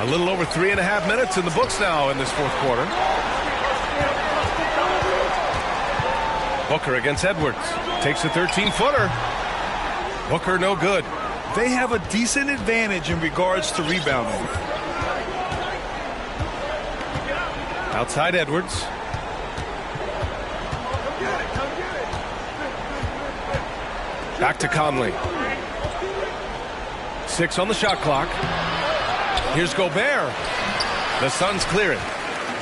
A little over 3.5 minutes in the books now in this fourth quarter. Booker against Edwards. Takes a 13-footer. Booker no good. They have a decent advantage in regards to rebounding. Outside Edwards. Back to Conley. 6 on the shot clock. Here's Gobert. The Suns clear it.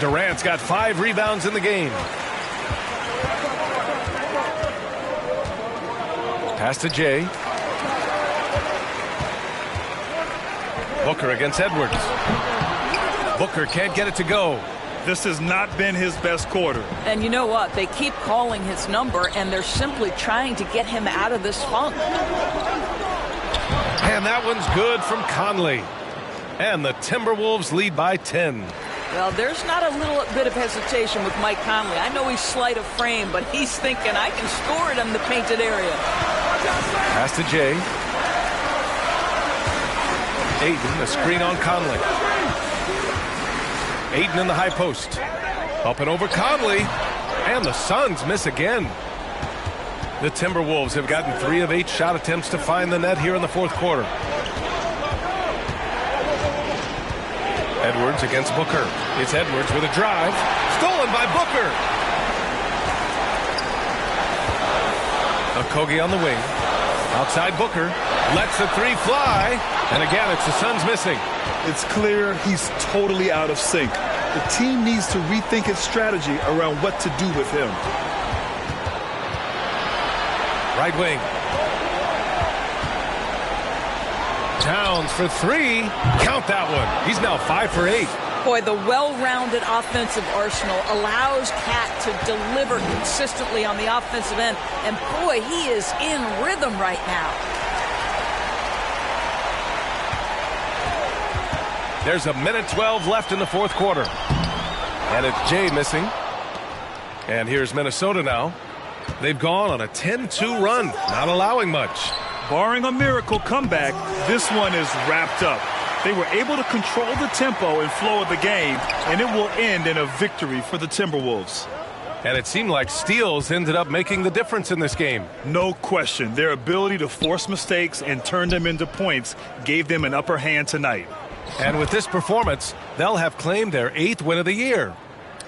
Durant's got 5 rebounds in the game. Pass to Jay. Booker against Edwards. Booker can't get it to go. This has not been his best quarter. And you know what? They keep calling his number, and they're simply trying to get him out of this funk. And that one's good from Conley. And the Timberwolves lead by 10. Well, there's not a little bit of hesitation with Mike Conley. I know he's slight of frame, but he's thinking, I can score it in the painted area. Pass to Jay. Ayton, a screen on Conley. Ayton in the high post. Up and over Conley. And the Suns miss again. The Timberwolves have gotten 3 of 8 shot attempts to find the net here in the fourth quarter. Edwards against Booker. It's Edwards with a drive. Stolen by Booker. Okogie on the wing. Outside Booker. Lets the 3 fly. And again, it's the Suns missing. It's clear he's totally out of sync. The team needs to rethink its strategy around what to do with him. Right wing. Towns for 3. Count that one. He's now 5 for 8. Boy, the well-rounded offensive arsenal allows Cat to deliver consistently on the offensive end. And boy, he is in rhythm right now. There's a minute 12 left in the fourth quarter. And it's Jay missing. And here's Minnesota now. They've gone on a 10-2 run, not allowing much. Barring a miracle comeback, this one is wrapped up. They were able to control the tempo and flow of the game, and it will end in a victory for the Timberwolves. And it seemed like steals ended up making the difference in this game. No question. Their ability to force mistakes and turn them into points gave them an upper hand tonight. And with this performance, they'll have claimed their 8th win of the year.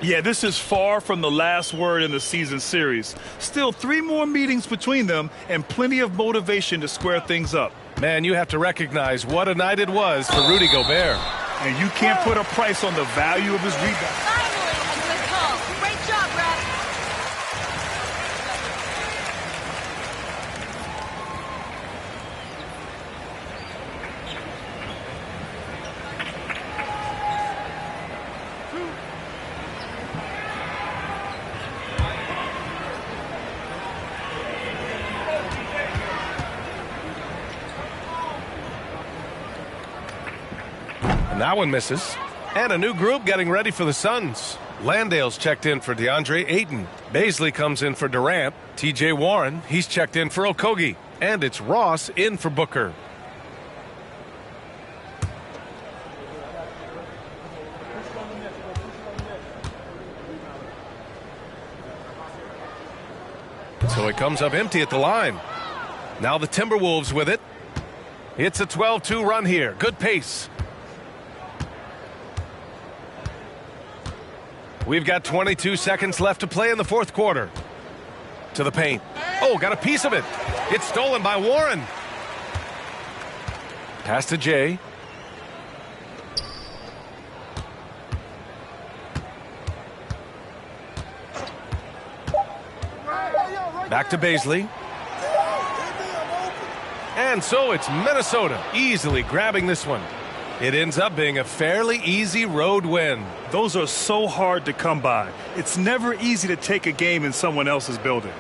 Yeah, this is far from the last word in the season series. Still 3 more meetings between them and plenty of motivation to square things up. Man, you have to recognize what a night it was for Rudy Gobert. And you can't put a price on the value of his rebound. Finally, a good call. Great job, Brad. And that one misses. And a new group getting ready for the Suns. Landale's checked in for DeAndre Ayton. Baisley comes in for Durant. TJ Warren, he's checked in for Okogie. And it's Ross in for Booker. So it comes up empty at the line. Now the Timberwolves with it. It's a 12-2 run here. Good pace. We've got 22 seconds left to play in the fourth quarter. To the paint. Oh, got a piece of it. It's stolen by Warren. Pass to Jay. Back to Baisley. And so it's Minnesota easily grabbing this one. It ends up being a fairly easy road win. Those are so hard to come by. It's never easy to take a game in someone else's building.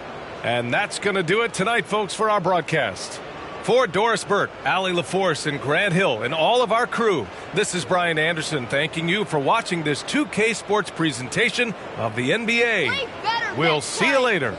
And that's going to do it tonight, folks, for our broadcast. For Doris Burt, Allie LaForce, and Grant Hill, and all of our crew, this is Brian Anderson thanking you for watching this 2K Sports presentation of the NBA. We'll see you later.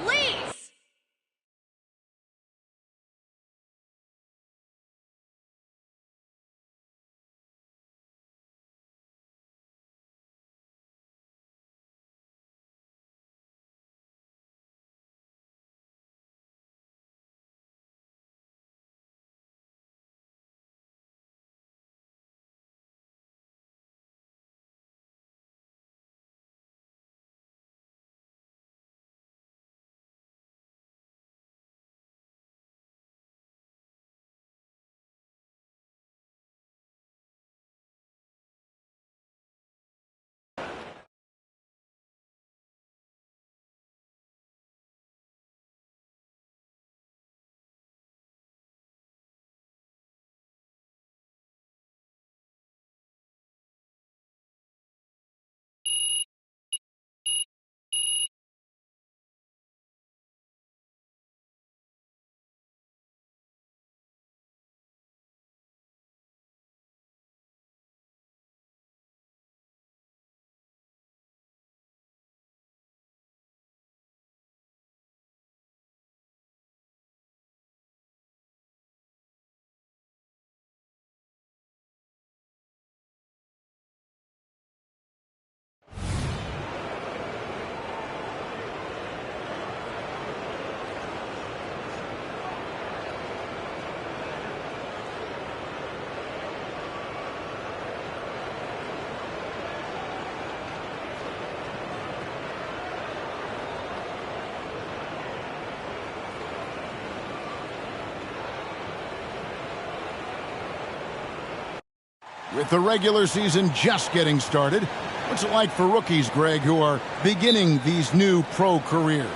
With the regular season just getting started, what's it like for rookies, Greg, who are beginning these new pro careers?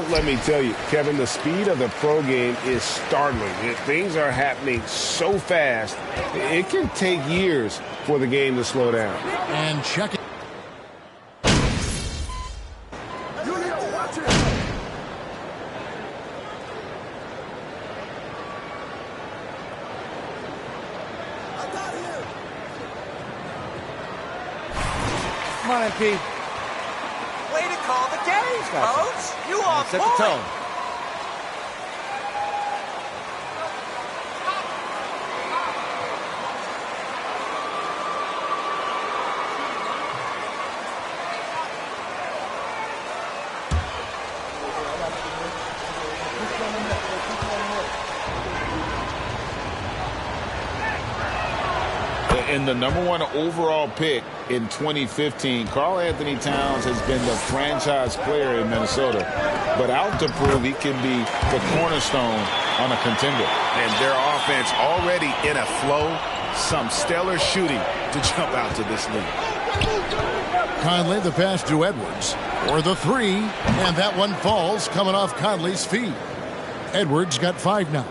Let me tell you, Kevin, the speed of the pro game is startling. Things are happening so fast, it can take years for the game to slow down. And check it. Come on, MP. Way to call the game, Coach. You on Set point. the tone. And the #1 overall pick in 2015, Karl Anthony Towns has been the franchise player in Minnesota, but out to prove he can be the cornerstone on a contender. And their offense already in a flow. Some stellar shooting to jump out to this lead. Conley, the pass to Edwards, or the three, and that one falls coming off Conley's feet. Edwards got 5 now.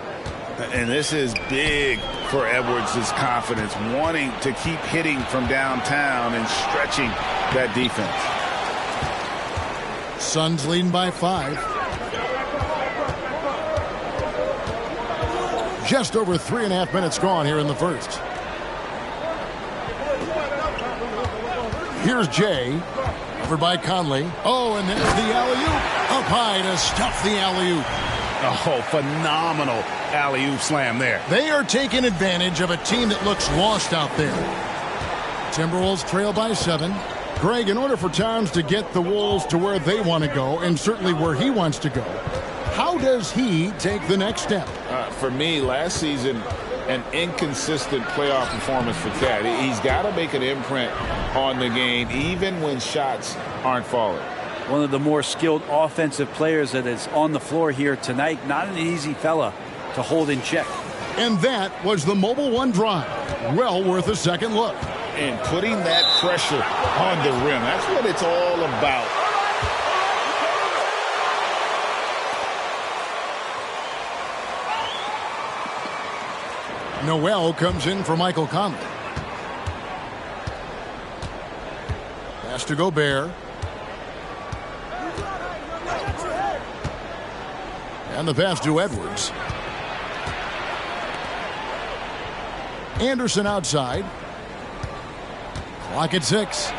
And this is big for Edwards' confidence, wanting to keep hitting from downtown and stretching that defense. Suns leading by 5. Just over 3.5 minutes gone here in the first. Here's Jay, covered by Conley. Oh, and there's the alley-oop. Up high to stuff the alley-oop. Oh, phenomenal alley-oop slam there. They are taking advantage of a team that looks lost out there. Timberwolves trail by 7. Greg, in order for Towns to get the Wolves to where they want to go, and certainly where he wants to go, how does he take the next step? For me, last season, an inconsistent playoff performance for Cat. He's got to make an imprint on the game, even when shots aren't falling. One of the more skilled offensive players that is on the floor here tonight. Not an easy fella to hold in check. And that was the Mobile One drive. Well worth a second look. And putting that pressure on the rim, that's what it's all about. Noel comes in for Michael Conley. Pass to Gobert. And the pass to Edwards. Anderson outside. Clock at 6.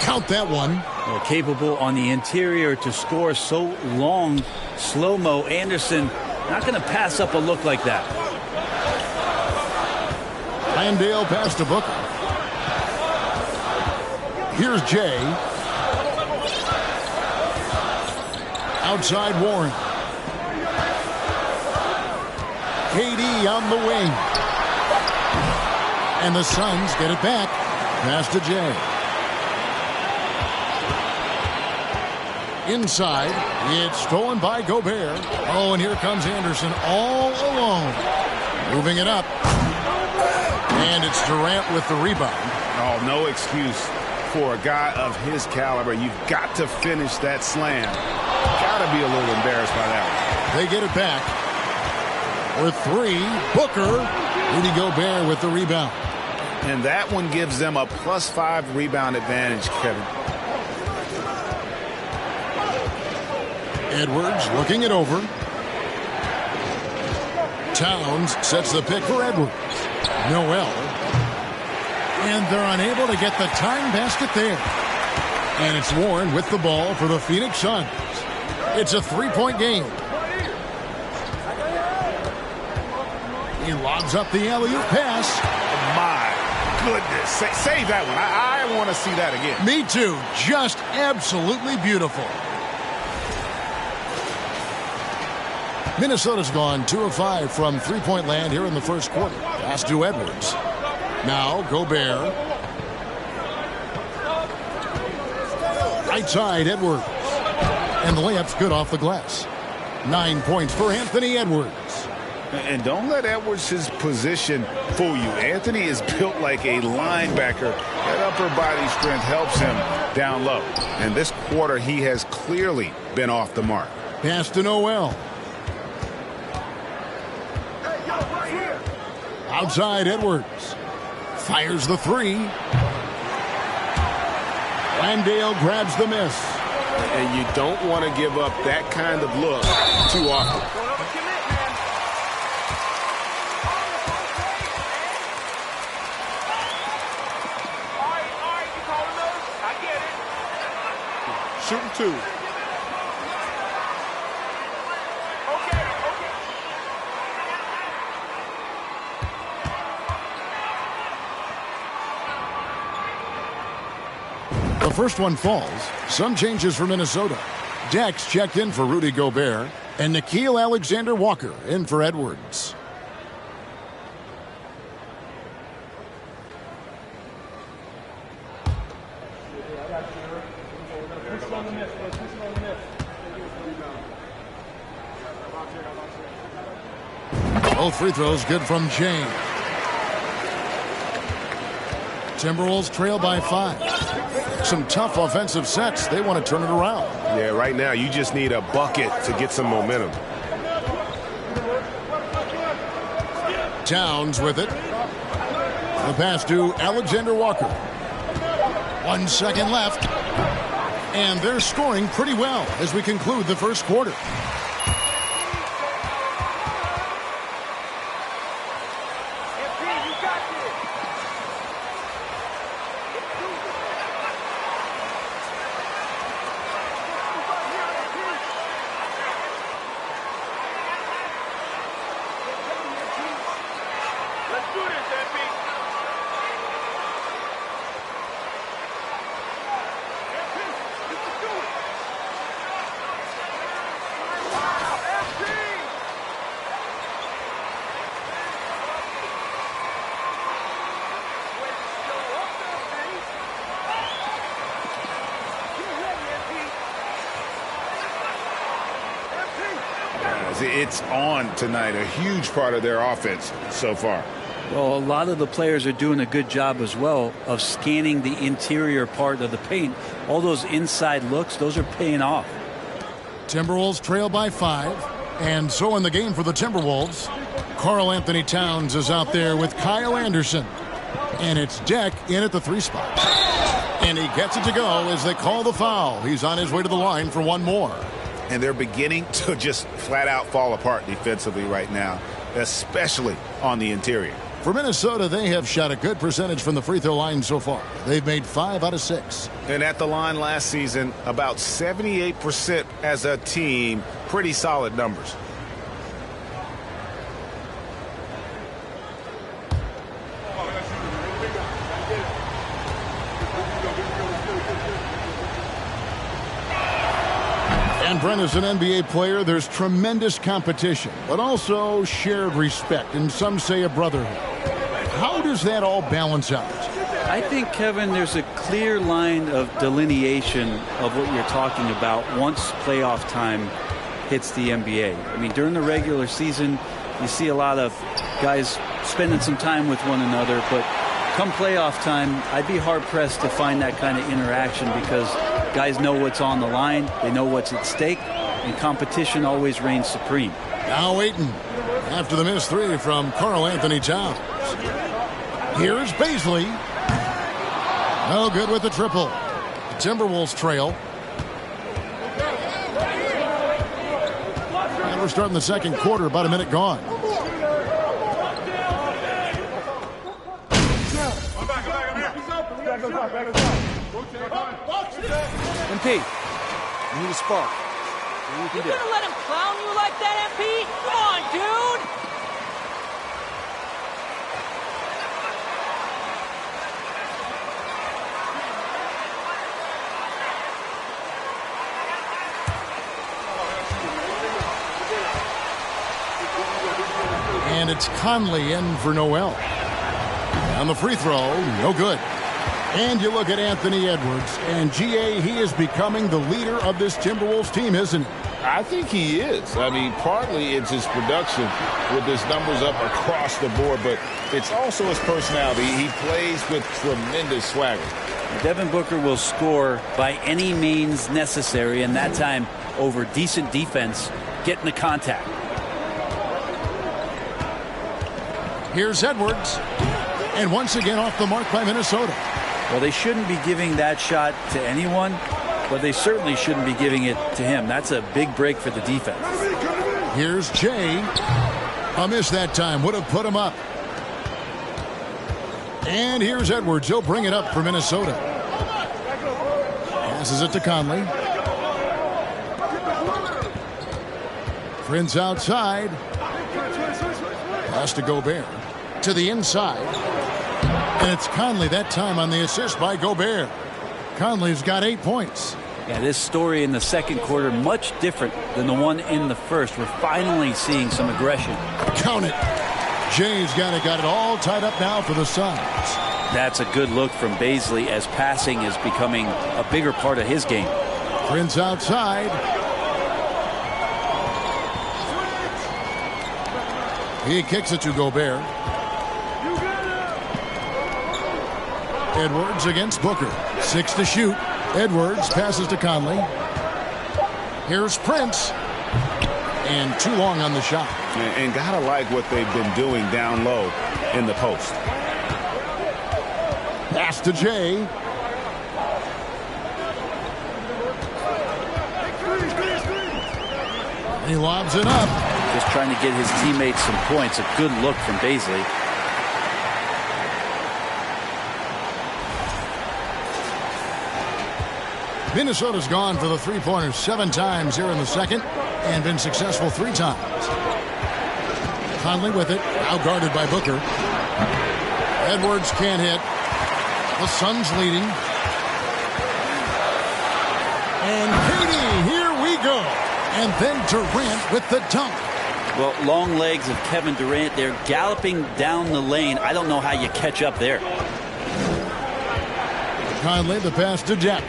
Count that one. Well, capable on the interior to score so long. Slow-mo. Anderson not going to pass up a look like that. Landale pass to Booker. Here's Jay. Outside Warren. KD on the wing. And the Suns get it back. Pass to Jay. Inside. It's stolen by Gobert. Oh, and here comes Anderson all alone. Moving it up. And it's Durant with the rebound. Oh, no excuse for a guy of his caliber. You've got to finish that slam. Got to be a little embarrassed by that. They get it back. For 3, Booker. Rudy Gobert with the rebound. And that one gives them a +5 rebound advantage, Kevin. Edwards looking it over. Towns sets the pick for Edwards. Noel. And they're unable to get the tying basket there. And it's Warren with the ball for the Phoenix Suns. It's a 3-point game. He lobs up the alley-oop pass. My goodness. Save that one. I want to see that again. Me too. Just absolutely beautiful. Minnesota's gone 2 of 5 from three-point land here in the first quarter. Pass to Edwards. Now Gobert. Right side, Edwards. And the layup's good off the glass. 9 points for Anthony Edwards. And don't let Edwards' position fool you. Anthony is built like a linebacker. That upper body strength helps him down low. And this quarter, he has clearly been off the mark. Pass to Noel. Outside Edwards. Fires the three. Landale grabs the miss. And you don't want to give up that kind of look too often. Shooting two. The first one falls. Some changes for Minnesota. Dex checked in for Rudy Gobert, and Nickeil Alexander-Walker in for Edwards. Both free throws good from James. Timberwolves trail by 5. Some tough offensive sets. They want to turn it around. Yeah, right now you just need a bucket to get some momentum. Towns with it. The pass to Alexander Walker. 1 second left. And they're scoring pretty well as we conclude the first quarter. It's on tonight, a huge part of their offense so far. Well, a lot of the players are doing a good job as well of scanning the interior part of the paint. All those inside looks, those are paying off. Timberwolves trail by 5. And so in the game for the Timberwolves, Karl Anthony Towns is out there with Kyle Anderson. And it's Deck in at the 3 spot. And he gets it to go as they call the foul. He's on his way to the line for one more. And they're beginning to just flat out fall apart defensively right now, especially on the interior. For Minnesota, they have shot a good percentage from the free throw line so far. They've made 5 out of 6. And at the line last season, about 78% as a team. Pretty solid numbers. And Brent, as an NBA player, there's tremendous competition, but also shared respect, and some say a brotherhood. How does that all balance out? I think, Kevin, there's a clear line of delineation of what you're talking about once playoff time hits the NBA. I mean, during the regular season, you see a lot of guys spending some time with one another, but come playoff time, I'd be hard-pressed to find that kind of interaction because guys know what's on the line, they know what's at stake, and competition always reigns supreme. Now Ayton, after the missed 3 from Karl Anthony Towns. Here's Baisley. No good with the triple. The Timberwolves trail. And we're starting the second quarter, about a minute gone. MP, you need a spark. You gonna let him clown you like that, MP? Come on, dude! And it's Conley in for Noel. On the free throw, no good. And you look at Anthony Edwards, and GA, he is becoming the leader of this Timberwolves team, isn't he? I think he is. I mean, partly it's his production with his numbers up across the board, but it's also his personality. He plays with tremendous swagger. Devin Booker will score by any means necessary, and that time over decent defense, getting the contact. Here's Edwards, and once again off the mark by Minnesota. Well, they shouldn't be giving that shot to anyone, but they certainly shouldn't be giving it to him. That's a big break for the defense. Here's Jay. A miss that time. Would have put him up. And here's Edwards. He'll bring it up for Minnesota. Passes it to Conley. Prince outside. Pass to Gobert. To the inside. And it's Conley that time on the assist by Gobert. Conley's got 8 points. Yeah, this story in the second quarter much different than the one in the first. We're finally seeing some aggression. Count it. Jay's got it all tied up now for the Suns. That's a good look from Baisley as passing is becoming a bigger part of his game. Prince outside. He kicks it to Gobert. Edwards against Booker. 6 to shoot. Edwards passes to Conley. Here's Prince. And too long on the shot. And gotta like what they've been doing down low in the post. Pass to Jay. He lobs it up. Just trying to get his teammates some points. A good look from Baisley. Minnesota's gone for the three-pointers 7 times here in the second and been successful 3 times. Conley with it, now guarded by Booker. Edwards can't hit. The Suns leading. And Katie, here we go. And then Durant with the dunk. Well, long legs of Kevin Durant. They're galloping down the lane. I don't know how you catch up there. Conley, the pass to Jack.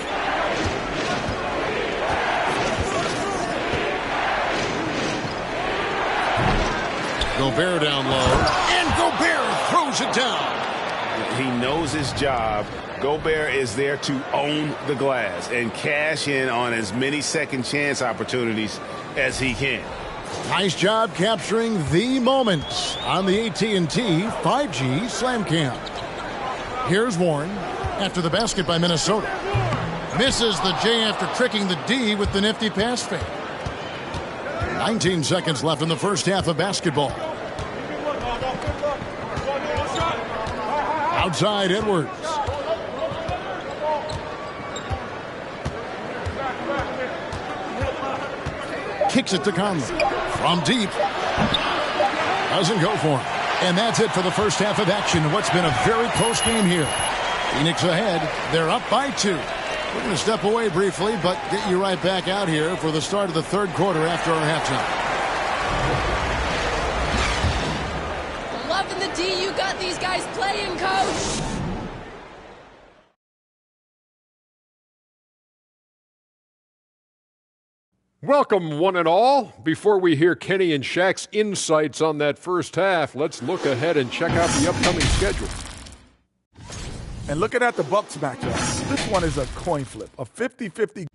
Gobert down low. And Gobert throws it down. He knows his job. Gobert is there to own the glass and cash in on as many second chance opportunities as he can. Nice job capturing the moments on the AT&T 5G Slam Cam. Here's Warren after the basket by Minnesota. Misses the J after tricking the D with the nifty pass fake. 19 seconds left in the first half of basketball. Outside Edwards. Kicks it to Conley. From deep. Doesn't go for him. And that's it for the first half of action. What's been a very close game here. Phoenix ahead. They're up by 2. We're going to step away briefly, but get you right back out here for the start of the third quarter after our halftime. Loving the D you got these guys playing, Coach. Welcome, one and all. Before we hear Kenny and Shaq's insights on that first half, let's look ahead and check out the upcoming schedule. And looking at the Bucks matchup, this one is a coin flip, a 50-50.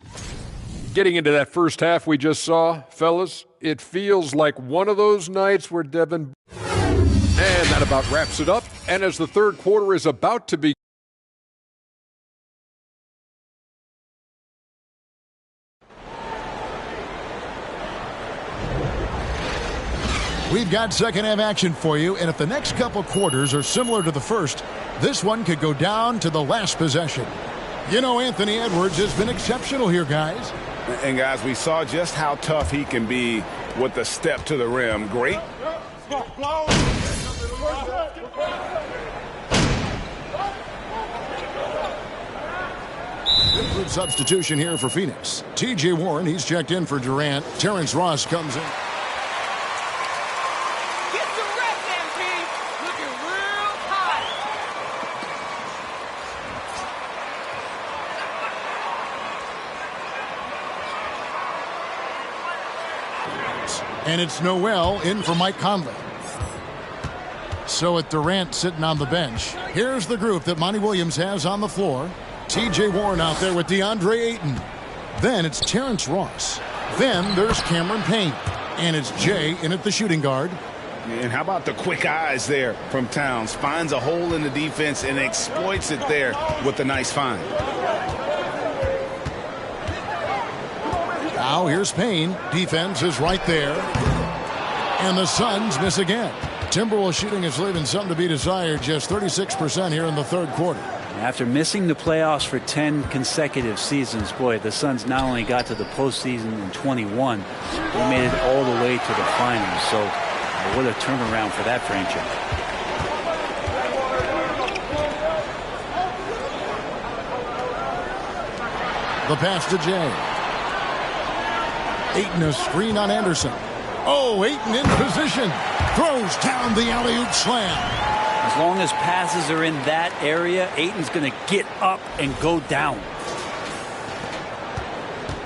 Getting into that first half we just saw, fellas, it feels like one of those nights where Devin... And that about wraps it up. And as the third quarter is about to begin, we've got second half action for you, and if the next couple quarters are similar to the first, this one could go down to the last possession. You know, Anthony Edwards has been exceptional here, guys. And guys, we saw just how tough he can be with the step to the rim. Great. Good substitution here for Phoenix. T.J. Warren, he's checked in for Durant. Terrence Ross comes in. Towns. And it's Noel in for Mike Conley. So with Durant sitting on the bench, here's the group that Monty Williams has on the floor. T.J. Warren out there with DeAndre Ayton. Then it's Terrence Ross. Then there's Cameron Payne. And it's Jay in at the shooting guard. And how about the quick eyes there from Towns? Finds a hole in the defense and exploits it there with a nice find. Now here's Payne. Defense is right there. And the Suns miss again. Timberwolves shooting is leaving something to be desired. Just 36% here in the third quarter. After missing the playoffs for 10 consecutive seasons, boy, the Suns not only got to the postseason in 21, they made it all the way to the finals. So what a turnaround for that franchise. The pass to Jay. Ayton a screen on Anderson. Oh, Ayton in position. Throws down the alley-oop slam. As long as passes are in that area, Ayton's going to get up and go down.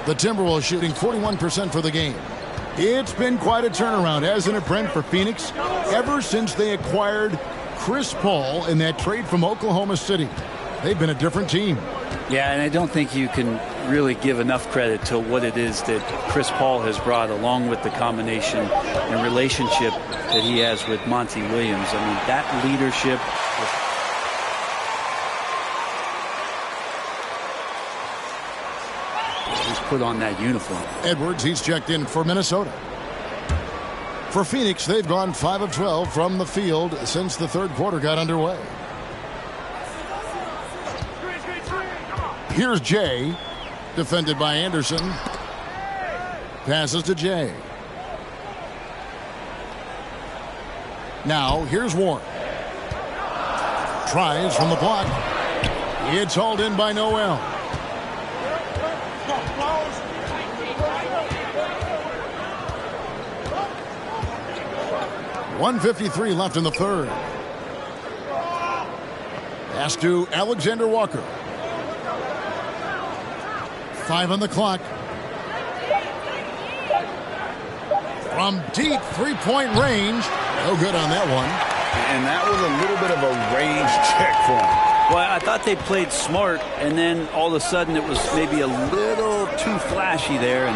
The Timberwolves shooting 41% for the game. It's been quite a turnaround, hasn't it, Brent, for Phoenix? Ever since they acquired Chris Paul in that trade from Oklahoma City, they've been a different team. Yeah, and I don't think you can really give enough credit to what it is that Chris Paul has brought, along with the combination and relationship that he has with Monty Williams. I mean, that leadership. He's put on that uniform. Edwards, he's checked in for Minnesota. For Phoenix, they've gone 5 of 12 from the field since the third quarter got underway. Here's Jay, defended by Anderson. Passes to Jay. Now, here's Warren. Tries from the block. It's hauled in by Noel. .153 left in the third. Pass to Alexander Walker. 5 on the clock. From deep three-point range. No good on that one. And that was a little bit of a range check for him. Well, I thought they played smart, and then all of a sudden it was maybe a little too flashy there, and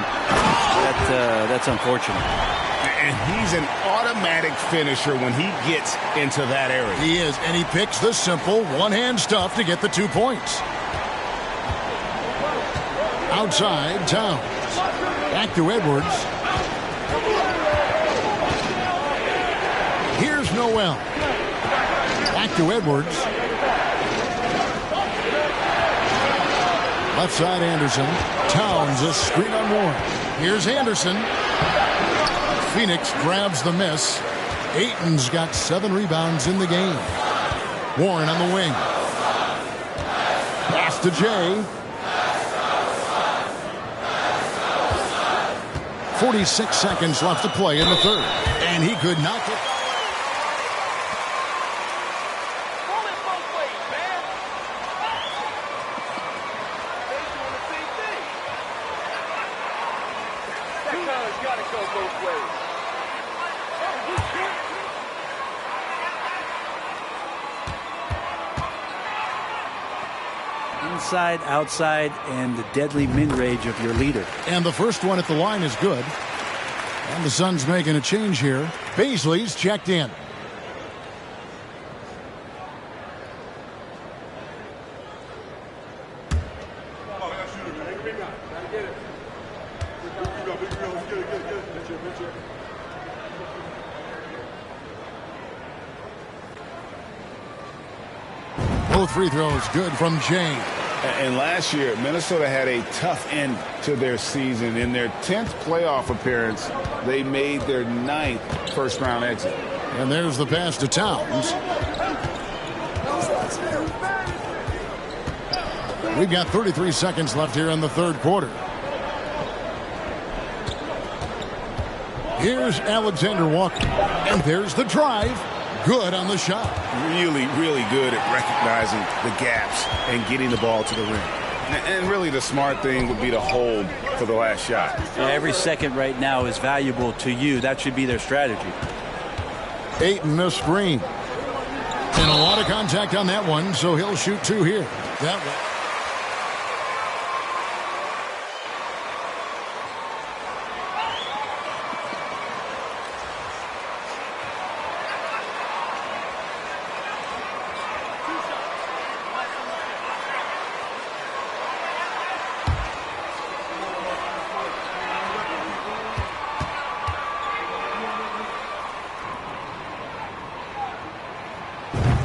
that's unfortunate. And he's an automatic finisher when he gets into that area. He is, and he picks the simple one-hand stuff to get the 2 points. Outside, Towns. Back to Edwards. Here's Noel. Back to Edwards. Left side, Anderson. Towns, a screen on Warren. Here's Anderson. Phoenix grabs the miss. Ayton's got 7 rebounds in the game. Warren on the wing. Pass to Jay. 46 seconds left to play in the third. And he could not get... Inside, outside, and the deadly mid-range of your leader. And the first one at the line is good. And the Suns making a change here. Baisley's checked in. Both free throws good from Jay. And last year, Minnesota had a tough end to their season. In their 10th playoff appearance, they made their 9th first-round exit. And there's the pass to Towns. We've got 33 seconds left here in the third quarter. Here's Alexander Walker. And there's the drive. Good on the shot. Really, really good at recognizing the gaps and getting the ball to the rim. And really the smart thing would be to hold for the last shot. Yeah, every second right now is valuable to you. That should be their strategy. Ayton a screen. And a lot of contact on that one, so he'll shoot 2 here. That one.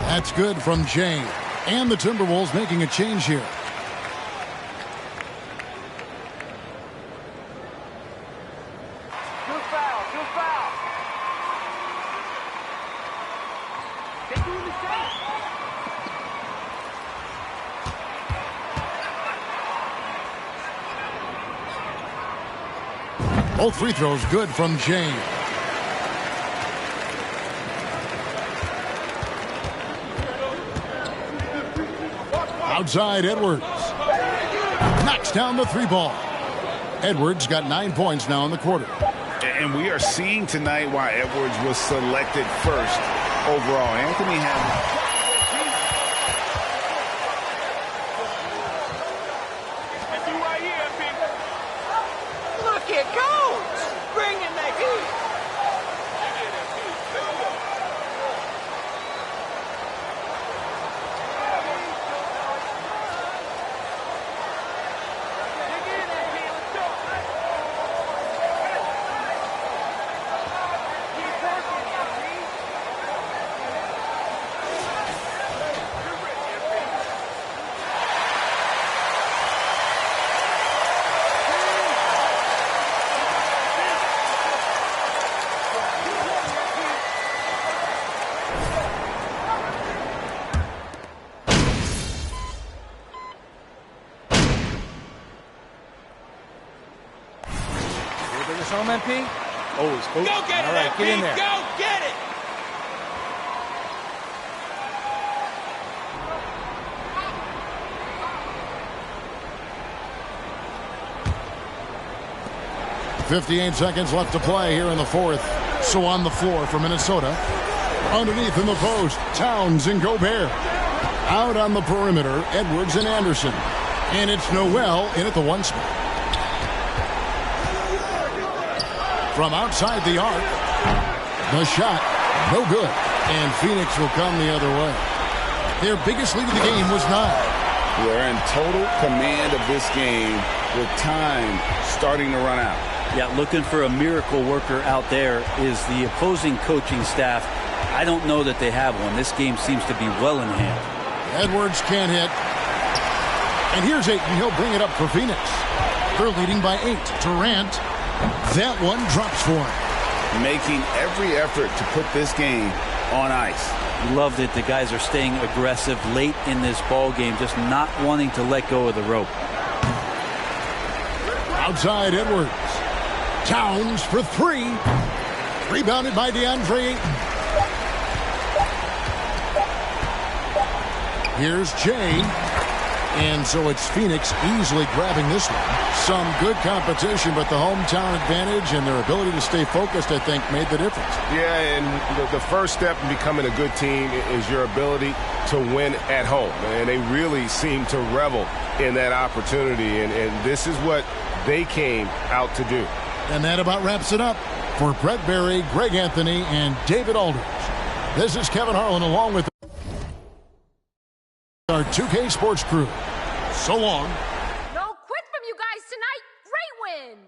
That's good from Jay. And the Timberwolves making a change here. Two fouls. They doing the same. Both free throws good from Jay. Outside Edwards. Knocks down the 3 ball. Edwards got 9 points now in the quarter. And we are seeing tonight why Edwards was selected first overall. Anthony had... Look at Coach bringing the heat. Home, MP? Always, coach. Go get it, all right, MP. get in there. Go get it. .58 seconds left to play here in the 4th. So on the floor for Minnesota. Underneath in the post, Towns and Gobert. Out on the perimeter, Edwards and Anderson. And it's Noel in at the 1 spot. From outside the arc, the shot, no good. And Phoenix will come the other way. Their biggest lead of the game was 9. They're in total command of this game with time starting to run out. Yeah, looking for a miracle worker out there is the opposing coaching staff. I don't know that they have one. This game seems to be well in hand. Edwards can't hit. And here's Ayton. He'll bring it up for Phoenix. They're leading by 8. Durant. That one drops for him. Making every effort to put this game on ice. Love that the guys are staying aggressive late in this ball game, just not wanting to let go of the rope. Outside Edwards. Towns for 3. Rebounded by DeAndre Ayton. Here's Jay. And so it's Phoenix easily grabbing this one. Some good competition, but the hometown advantage and their ability to stay focused, I think, made the difference. Yeah, and the first step in becoming a good team is your ability to win at home. And they really seem to revel in that opportunity. And this is what they came out to do. And that about wraps it up. For Brett Berry, Greg Anthony, and David Aldridge, this is Kevin Harlan along with our 2K Sports crew. So long. No quit from you guys tonight. Great win.